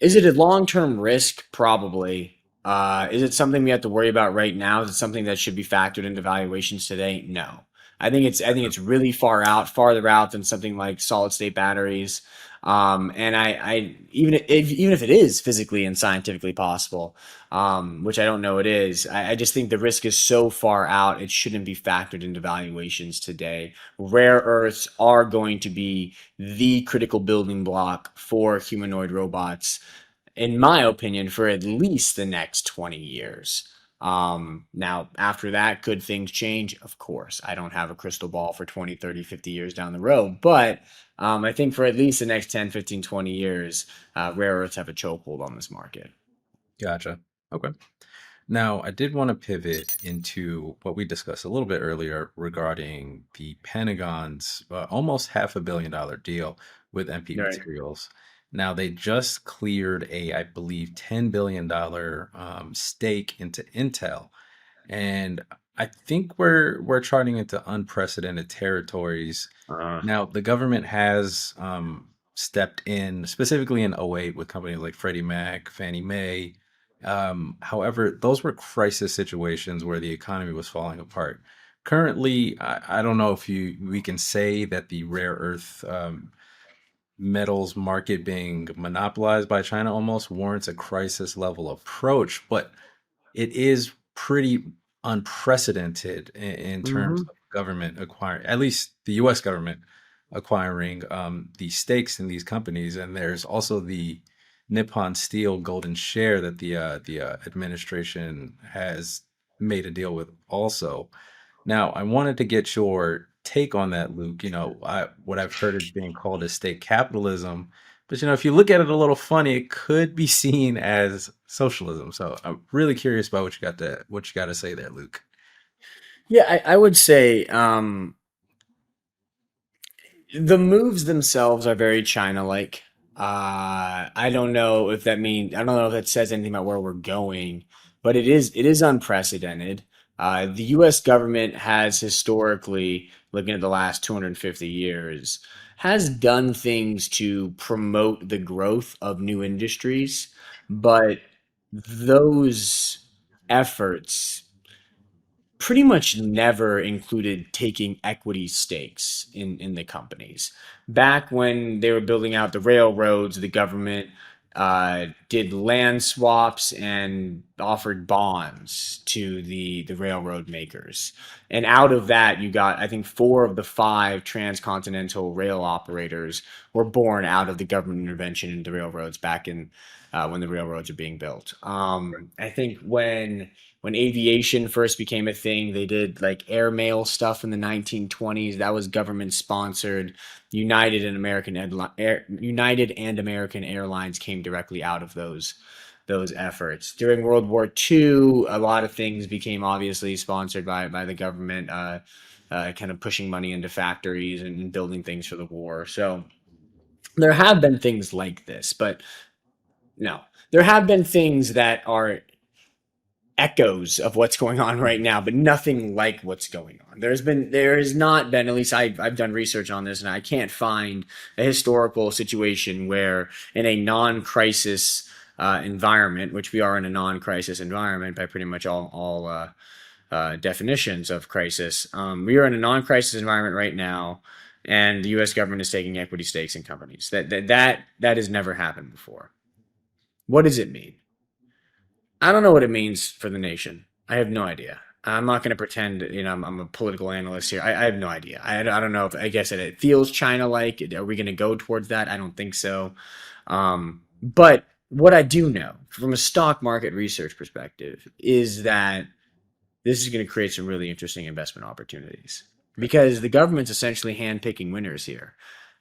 is it a long-term risk? Probably. Is it something we have to worry about right now? Is it something that should be factored into valuations today? No. I think it's really far out, farther out than something like solid state batteries. And I even if it is physically and scientifically possible, which I don't know it is, I just think the risk is so far out it shouldn't be factored into valuations today. Rare earths are going to be the critical building block for humanoid robots, in my opinion, for at least the next 20 years. Now, after that, could things change? Of course. I don't have a crystal ball for 20, 30, 50 years down the road, but I think for at least the next 10, 15, 20 years, rare earths have a chokehold on this market. Gotcha. Okay. Now, I did want to pivot into what we discussed a little bit earlier regarding the Pentagon's almost $500 million deal with MP Right. Materials. Now, they just cleared I believe, $10 billion stake into Intel, and I think we're charting into unprecedented territories. Uh, Now, the government has stepped in, specifically in '08 with companies like Freddie Mac, Fannie Mae. However, those were crisis situations where the economy was falling apart. Currently, I don't know if we can say that the rare earth metals market being monopolized by China almost warrants a crisis level approach, but it is pretty unprecedented in terms mhm. of government acquiring, at least the U.S. government, acquiring the stakes in these companies, and there's also the Nippon Steel golden share that the administration has made a deal with also. Now, I wanted to get your take on that, Luke. What I've heard is being called as state capitalism, but if you look at it a little funny, it could be seen as socialism. So I'm really curious about what you got to say there, Luke. Yeah, I would say the moves themselves are very China-like. I don't know if that means I don't know if that says anything about where we're going, but it is unprecedented. The U.S. government has historically, looking at the last 250 years, has done things to promote the growth of new industries, but those efforts pretty much never included taking equity stakes in the companies. Back when they were building out the railroads, the government did land swaps and offered bonds to the railroad makers. And out of that, you got, I think, four of the five transcontinental rail operators were born out of the government intervention into railroads back in when the railroads are being built. I think when aviation first became a thing, they did like airmail stuff in the 1920s. That was government sponsored. United and American Airlines came directly out of those efforts. During World War II, a lot of things became obviously sponsored by the government, kind of pushing money into factories and building things for the war. So there have been things like this, but no, there have been things that are echoes of what's going on right now, but nothing like what's going on. There has not been, at least I've done research on this, and I can't find a historical situation where in a non-crisis environment, which we are in a non-crisis environment by pretty much all definitions of crisis, we are in a non-crisis environment right now, and the U.S. government is taking equity stakes in companies. That has never happened before. What does it mean? I don't know what it means for the nation. I have no idea. I'm not going to pretend, I'm a political analyst here. I have no idea. I don't know if, I guess it feels China like. Are we going to go towards that? I don't think so. But what I do know from a stock market research perspective is that this is going to create some really interesting investment opportunities because the government's essentially handpicking winners here.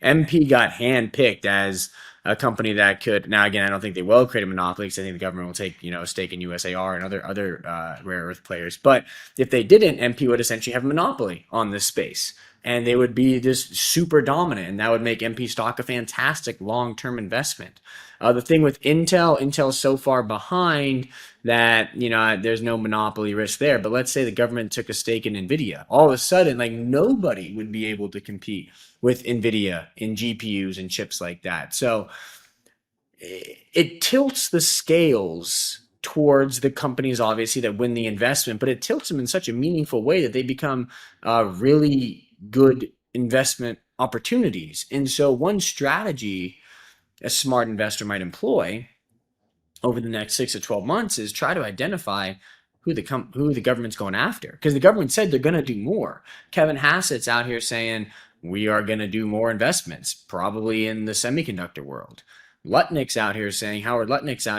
MP got handpicked as a company that could. Now, again, I don't think they will create a monopoly because I think the government will take a stake in USAR and other rare earth players. But if they didn't, MP would essentially have a monopoly on this space, and they would be just super dominant, and that would make MP stock a fantastic long-term investment. The thing with Intel's so far behind that there's no monopoly risk there. But let's say the government took a stake in Nvidia, all of a sudden, like nobody would be able to compete with Nvidia in GPUs and chips like that. So it tilts the scales towards the companies, obviously, that win the investment, but it tilts them in such a meaningful way that they become really good investment opportunities. And so one strategy a smart investor might employ over the next 6 to 12 months is try to identify who the government's going after, because the government said they're going to do more. Kevin Hassett's out here saying we are going to do more investments, probably in the semiconductor world. Howard Lutnick's out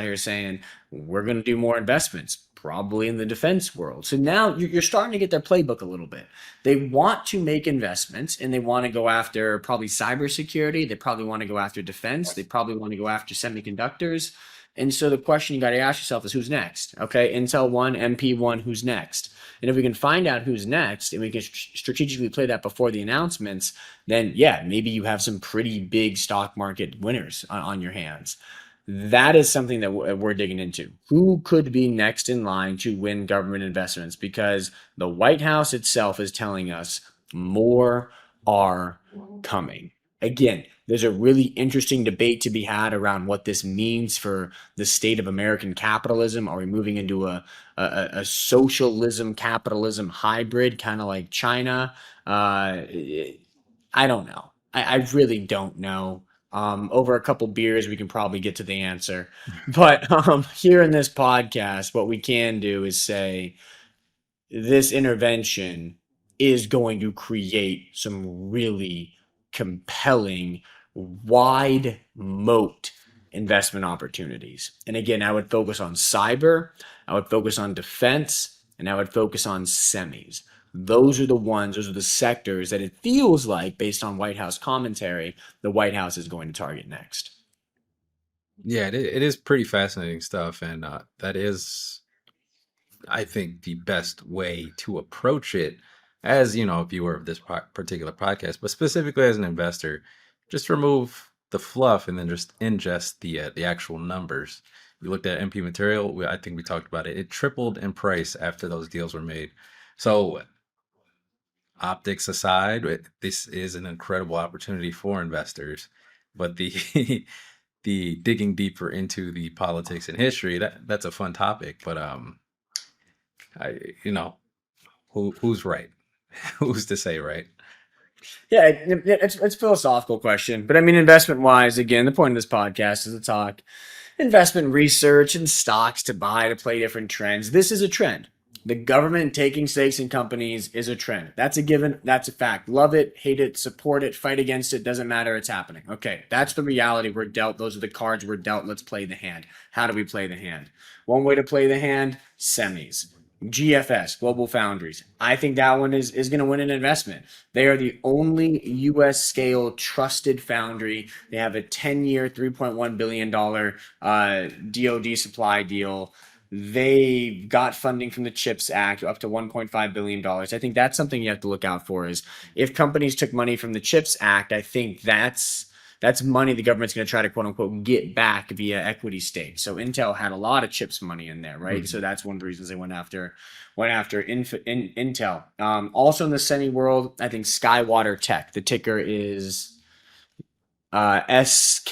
here saying we're going to do more investments, probably in the defense world. So now you're starting to get their playbook a little bit. They want to make investments, and they want to go after probably cybersecurity. They probably want to go after defense. They probably want to go after semiconductors. And so the question you got to ask yourself is who's next? Okay, Intel won, MP won, who's next? And if we can find out who's next and we can strategically play that before the announcements, then yeah, maybe you have some pretty big stock market winners on your hands. That is something that we're digging into. Who could be next in line to win government investments? Because the White House itself is telling us more are coming. Again, there's a really interesting debate to be had around what this means for the state of American capitalism. Are we moving into a socialism capitalism hybrid, kind of like China? I don't know. I really don't know. Over a couple beers, we can probably get to the answer. But here in this podcast, what we can do is say this intervention is going to create some really compelling, wide moat investment opportunities. And again, I would focus on cyber, I would focus on defense, and I would focus on semis. Those are the sectors that it feels like, based on White House commentary, the White House is going to target next. Yeah, it is pretty fascinating stuff, and that is, I think, the best way to approach it as, a viewer of this particular podcast, but specifically as an investor, just remove the fluff and then just ingest the actual numbers. We looked at MP Material. I think we talked about it. It tripled in price after those deals were made. So optics aside, this is an incredible opportunity for investors. But the the digging deeper into the politics and history, that's a fun topic. But I who's right? Who's to say, right? Yeah, it's a philosophical question, but I mean, investment wise, again, the point of this podcast is to talk investment research and stocks to buy to play different trends. This is a trend. The government taking stakes in companies is a trend. That's a given. That's a fact. Love it, hate it, support it, fight against it. Doesn't matter. It's happening. Okay, that's the reality we're dealt. Those are the cards we're dealt. Let's play the hand. How do we play the hand? One way to play the hand: semis. GFS, Global Foundries. I think that one is going to win an investment. They are the only US scale trusted foundry. They have a 10-year, $3.1 billion DoD supply deal. They got funding from the CHIPS Act up to $1.5 billion. I think that's something you have to look out for, is if companies took money from the CHIPS Act, I think that's money the government's going to try to quote unquote get back via equity stake. So Intel had a lot of chips money in there, right? So that's one of the reasons they went after Intel. Also in the semi world, I think Skywater Tech. The ticker is SKYT.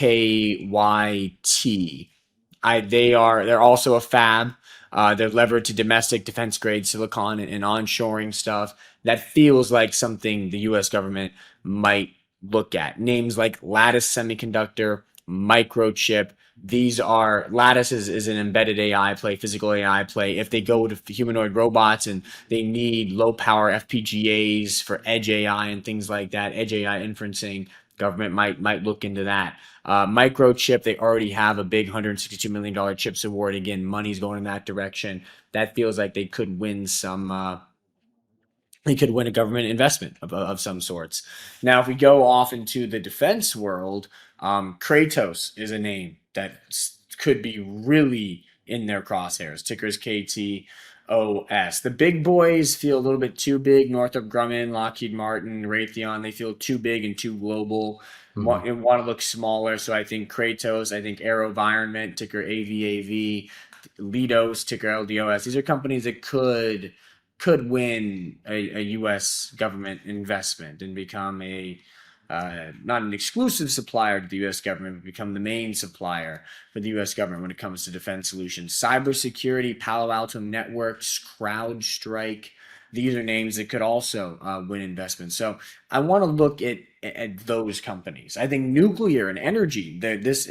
They're also a fab. They're levered to domestic defense grade silicon and onshoring stuff. That feels like something the U.S. government might look at. Names like Lattice Semiconductor, Microchip. These are Lattice is an embedded AI play, physical AI play. If they go to humanoid robots and they need low power FPGAs for edge AI and things like that, edge AI inferencing, government might look into that. Microchip, they already have a big $162 million chips award. Again, money's going in that direction. That feels like they could win some. They could win a government investment of some sorts. Now, if we go off into the defense world, Kratos is a name that could be really in their crosshairs. Ticker is KTOS. The big boys feel a little bit too big. Northrop Grumman, Lockheed Martin, Raytheon, they feel too big and too global. Want to look smaller. So I think Kratos, I think AeroVironment, ticker AVAV, Leidos, ticker LDOS. These are companies that could win a U.S. government investment and become a not an exclusive supplier to the U.S. government, but become the main supplier for the U.S. government when it comes to defense solutions. Cybersecurity, Palo Alto Networks, CrowdStrike. These are names that could also win investments. So I want to look at those companies. I think nuclear and energy. This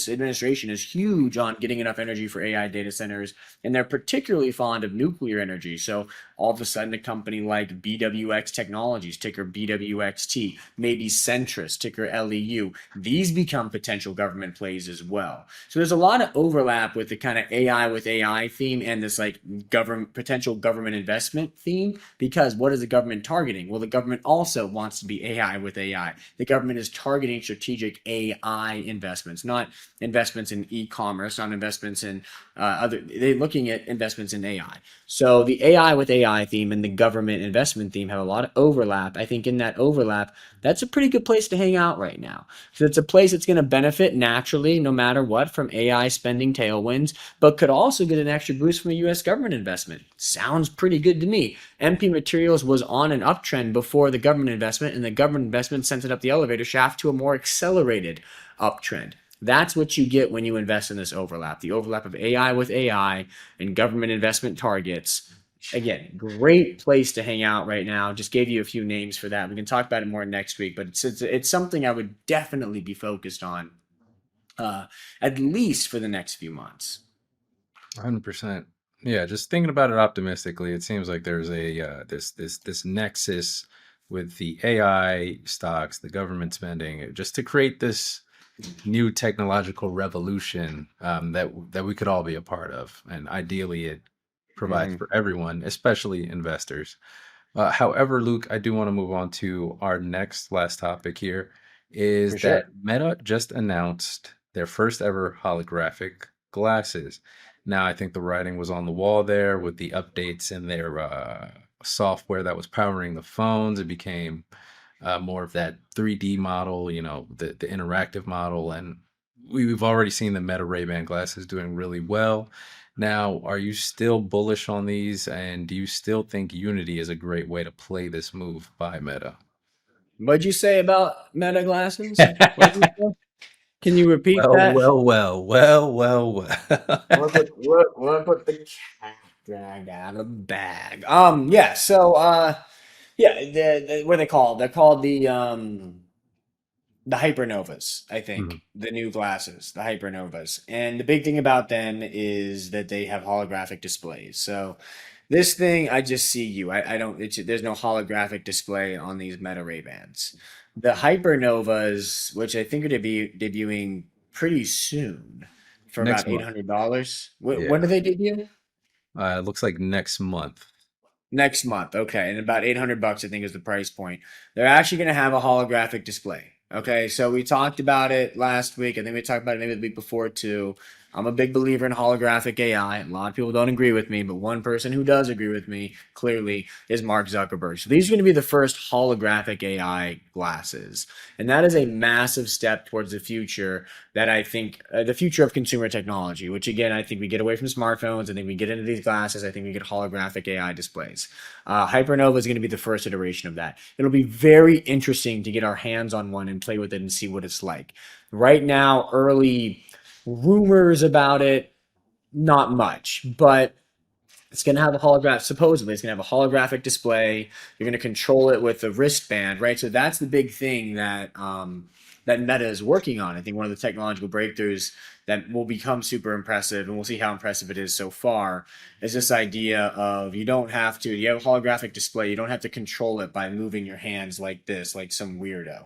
administration is huge on getting enough energy for AI data centers, and they're particularly fond of nuclear energy. So all of a sudden, a company like BWX Technologies, ticker BWXT, maybe Centrus, ticker LEU, these become potential government plays as well. So there's a lot of overlap with the kind of AI with AI theme and this like potential government investment theme, because what is the government targeting? Well, the government also wants to be AI with AI. The government is targeting strategic AI investments, not investments in e-commerce, not investments in they're looking at investments in AI. So the AI with AI theme and the government investment theme have a lot of overlap. I think in that overlap, that's a pretty good place to hang out right now. So it's a place that's going to benefit naturally, no matter what, from AI spending tailwinds, but could also get an extra boost from a U.S. government investment. Sounds pretty good to me. MP Materials was on an uptrend before the government investment, and the government investment sent it up the elevator shaft to a more accelerated uptrend. That's what you get when you invest in this overlap, the overlap of AI with AI and government investment targets. Again, great place to hang out right now. Just gave you a few names for that. We can talk about it more next week, but it's something I would definitely be focused on, at least for the next few months. 100%. Yeah, just thinking about it optimistically, it seems like there's a this nexus with the AI stocks, the government spending, just to create this new technological revolution that we could all be a part of, and ideally, it provides Hmm. for everyone, especially investors. However, Luke, I do want to move on to our next last topic here For is that sure. Meta just announced their first ever holographic glasses. Now, I think the writing was on the wall there with the updates in their software that was powering the phones. It became more of that 3D model, the interactive model. And we've already seen the Meta Ray-Ban glasses doing really well. Now, are you still bullish on these? And do you still think Unity is a great way to play this move by Meta? What'd you say about Meta glasses? What did you say? Can you repeat Well, that? well, well, well, well, well. What put the cat out of the bag? Yeah. So, yeah. What are they called? They're called the hypernovas, I think, Mhm. the new glasses, the hypernovas. And the big thing about them is that they have holographic displays. So this thing, I just see you. I don't, there's no holographic display on these Meta Ray Bans. The hypernovas, which I think are to be debuting pretty soon for Next about month. $800. When do Yeah. they debut? It looks like next month. Next month, okay, and about $800, I think, is the price point. They're actually going to have a holographic display. Okay, so we talked about it last week. I think we talked about it maybe the week before too. I'm a big believer in holographic AI. A lot of people don't agree with me, but one person who does agree with me clearly is Mark Zuckerberg. So these are going to be the first holographic AI glasses, and that is a massive step towards the future that I think the future of consumer technology, which again, I think we get away from smartphones. I think we get into these glasses. I think we get holographic AI displays. Hypernova is going to be the first iteration of that. It'll be very interesting to get our hands on one and play with it and see what it's like. Right now, early rumors about it, not much, but it's going to have a holograph. Supposedly, it's going to have a holographic display. You're going to control it with a wristband, right? So that's the big thing that Meta is working on. I think one of the technological breakthroughs that will become super impressive, and we'll see how impressive it is so far, is this idea of you don't have to. You have a holographic display. You don't have to control it by moving your hands like this, like some weirdo.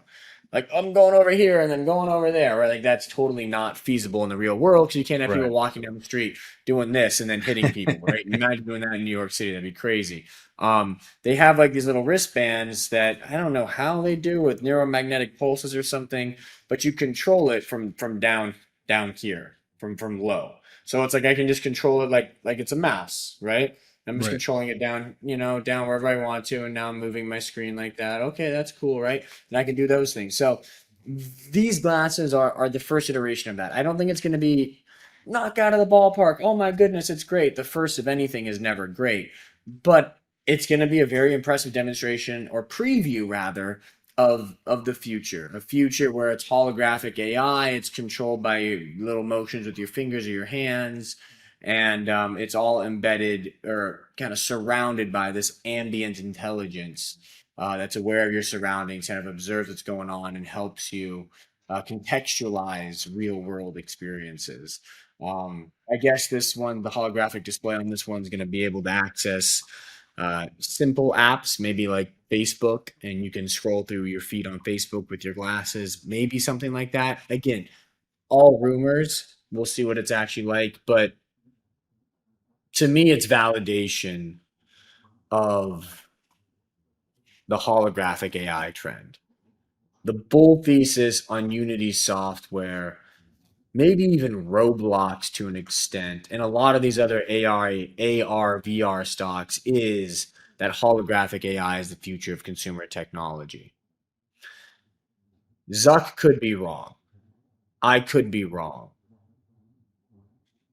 Like I'm going over here and then going over there, right? Like that's totally not feasible in the real world because you can't have people Right. walking down the street doing this and then hitting people, right? Imagine doing that in New York City. That'd be crazy. They have like these little wristbands that I don't know how they do with neuromagnetic pulses or something, but you control it from down here, from low. So it's like I can just control it like it's a mouse, right? I'm just Right. controlling it down, down wherever I want to, and now I'm moving my screen like that. Okay, that's cool, right? And I can do those things. So these glasses are the first iteration of that. I don't think it's going to be knock out of the ballpark. Oh my goodness, it's great. The first of anything is never great, but it's going to be a very impressive demonstration or preview rather of the future, a future where it's holographic AI, it's controlled by little motions with your fingers or your hands, and it's all embedded or kind of surrounded by this ambient intelligence that's aware of your surroundings, kind of observes what's going on, and helps you contextualize real world experiences. I guess this one, the holographic display on this one's going to be able to access simple apps, maybe like Facebook, and you can scroll through your feed on Facebook with your glasses, maybe something like that. Again, all rumors. We'll see what it's actually like, but to me, it's validation of the holographic AI trend. The bull thesis on Unity software, maybe even Roblox to an extent, and a lot of these other VR stocks is that holographic AI is the future of consumer technology. Zuck could be wrong. I could be wrong.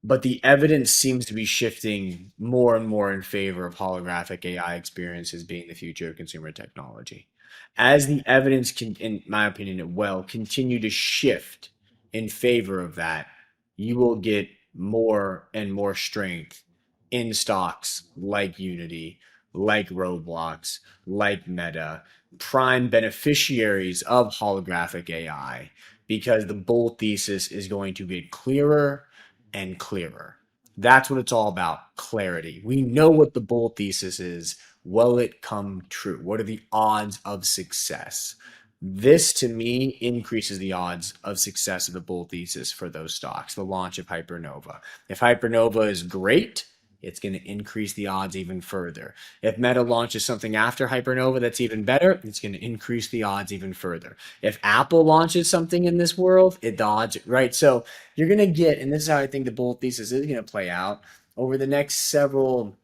But the evidence seems to be shifting more and more in favor of holographic AI experiences being the future of consumer technology. As the evidence can, in my opinion, it will continue to shift in favor of that, you will get more and more strength in stocks like Unity, like Roblox, like Meta, prime beneficiaries of holographic AI, because the bull thesis is going to get clearer and clearer. That's what it's all about, clarity. We know what the bull thesis is. will it come true? What are the odds of success? This to me increases the odds of success of the bull thesis for those stocks, the launch of Hypernova. If Hypernova is great, it's going to increase the odds even further. If Meta launches something after Hypernova that's even better, it's going to increase the odds even further. If Apple launches something in this world, the odds, right? So you're going to get, and this is how I think the bull thesis is going to play out over the next several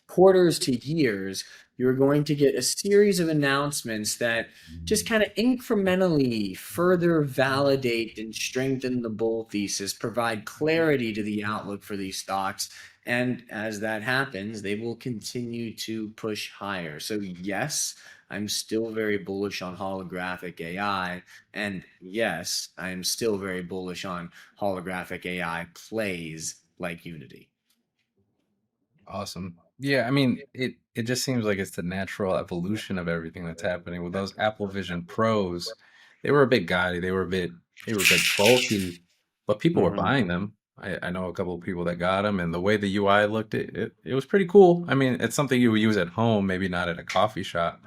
quarters to years, you're going to get a series of announcements that just kind of incrementally further validate and strengthen the bull thesis, provide clarity to the outlook for these stocks. And as that happens, they will continue to push higher. So, yes, I'm still very bullish on holographic AI. And yes, I'm still very bullish on holographic AI plays like Unity. Awesome. Yeah, I mean, it just seems like it's the natural evolution of everything that's happening with those Apple Vision Pros. They were a bit gaudy, they were a bit bulky, but people were Mhm. buying them. I know a couple of people that got them, and the way the UI looked, it was pretty cool. I mean, it's something you would use at home, maybe not at a coffee shop.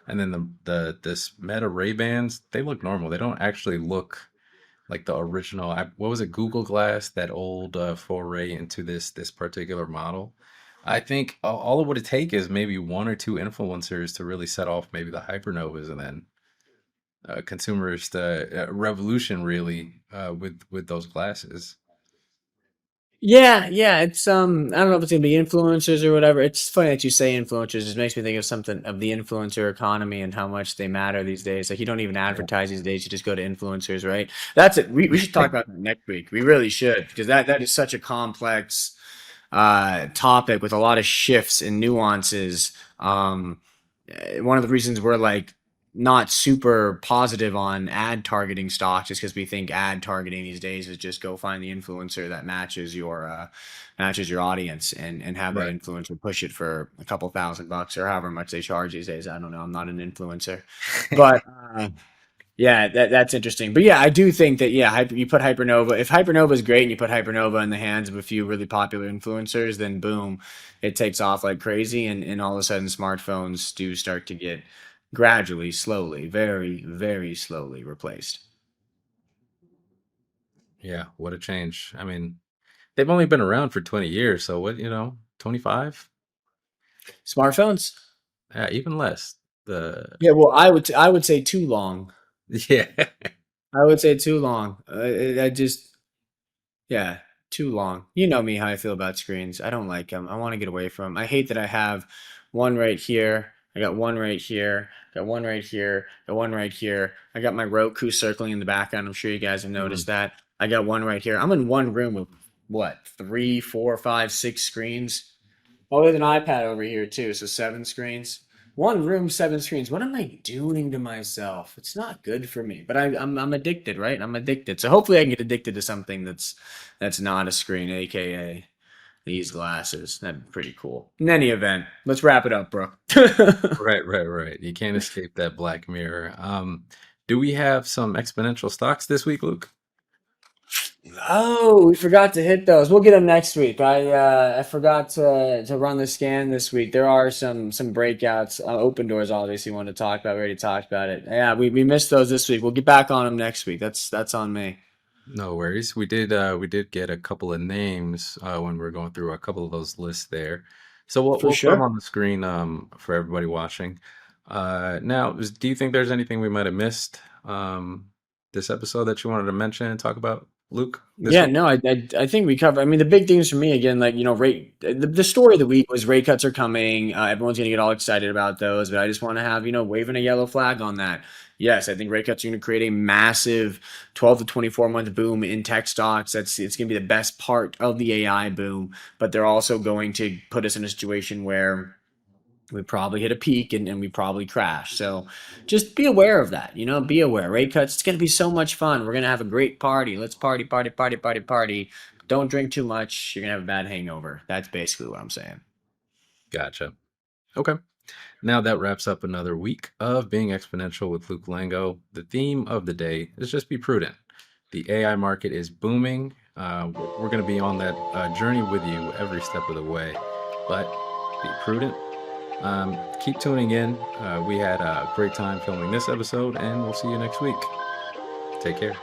And then the this Meta Ray-Bans, they look normal. They don't actually look like the original. What was it? Google Glass, that old foray into this particular model. I think all it would take is maybe one or two influencers to really set off maybe the hypernovas, and then consumerist revolution really with those glasses. Yeah, yeah, it's I don't know if it's gonna be influencers or whatever. It's funny that you say influencers. It makes me think of something of the influencer economy and how much they matter these days. Like you don't even Yeah. advertise these days; you just go to influencers, right? That's it. We should talk about that next week. We really should because that is such a complex topic with a lot of shifts and nuances. One of the reasons we're like not super positive on ad targeting stocks is because we think ad targeting these days is just go find the influencer that matches your audience and have that Right. influencer push it for a couple $1,000 or however much they charge these days. I don't know. I'm not an influencer, but yeah, that's interesting. But yeah, I do think that yeah, you put Hypernova. If Hypernova is great and you put Hypernova in the hands of a few really popular influencers, then boom, it takes off like crazy, and all of a sudden smartphones do start to get gradually, slowly, very, very slowly replaced. Yeah, what a change. I mean, they've only been around for 20 years, so what, 25? Smartphones? Yeah, even less. The Yeah, well, I would say too long. yeah. I would say too long. I just Yeah, too long. You know me how I feel about screens. I don't like them. I want to get away from 'em. I hate that I have one right here. I got one right here. Got one right here. Got one right here. I got my Roku circling in the background. I'm sure you guys have noticed Mm. that. I got one right here. I'm in one room with what, three, four, five, six screens? Oh, there's an iPad over here too, so seven screens. One room, seven screens. What am I doing to myself? It's not good for me. But I'm addicted, right? I'm addicted. So hopefully I can get addicted to something that's not a screen, aka these glasses. That'd be pretty cool. In any event, let's wrap it up, bro. Right, right, right. You can't escape that Black Mirror. Do we have some exponential stocks this week, Luke? Oh, we forgot to hit those. We'll get them next week. I forgot to run the scan this week. There are some breakouts. Open doors, obviously, want to talk about. We already talked about it. Yeah, we missed those this week. We'll get back on them next week. That's on me No worries. We did get a couple of names when we were going through a couple of those lists there. So for we'll put them sure. on the screen for everybody watching. Now, do you think there's anything we might have missed this episode that you wanted to mention and talk about, Luke, this Yeah, week? no, I think we cover. I mean, the big things for me again, like rate. The story of the week was rate cuts are coming. Everyone's gonna get all excited about those, but I just want to have waving a yellow flag on that. Yes, I think rate cuts are going to create a massive 12 to 24 month boom in tech stocks. It's going to be the best part of the AI boom, but they're also going to put us in a situation where we probably hit a peak and we probably crash. So just be aware of that. Be aware. Rate cuts, it's going to be so much fun. We're going to have a great party. Let's party, party, party, party, party. Don't drink too much. You're going to have a bad hangover. That's basically what I'm saying. Gotcha. Okay. Now that wraps up another week of Being Exponential with Luke Lango. The theme of the day is just be prudent. The AI market is booming. We're going to be on that journey with you every step of the way, but be prudent, Keep tuning in. We had a great time filming this episode, and we'll see you next week. Take care.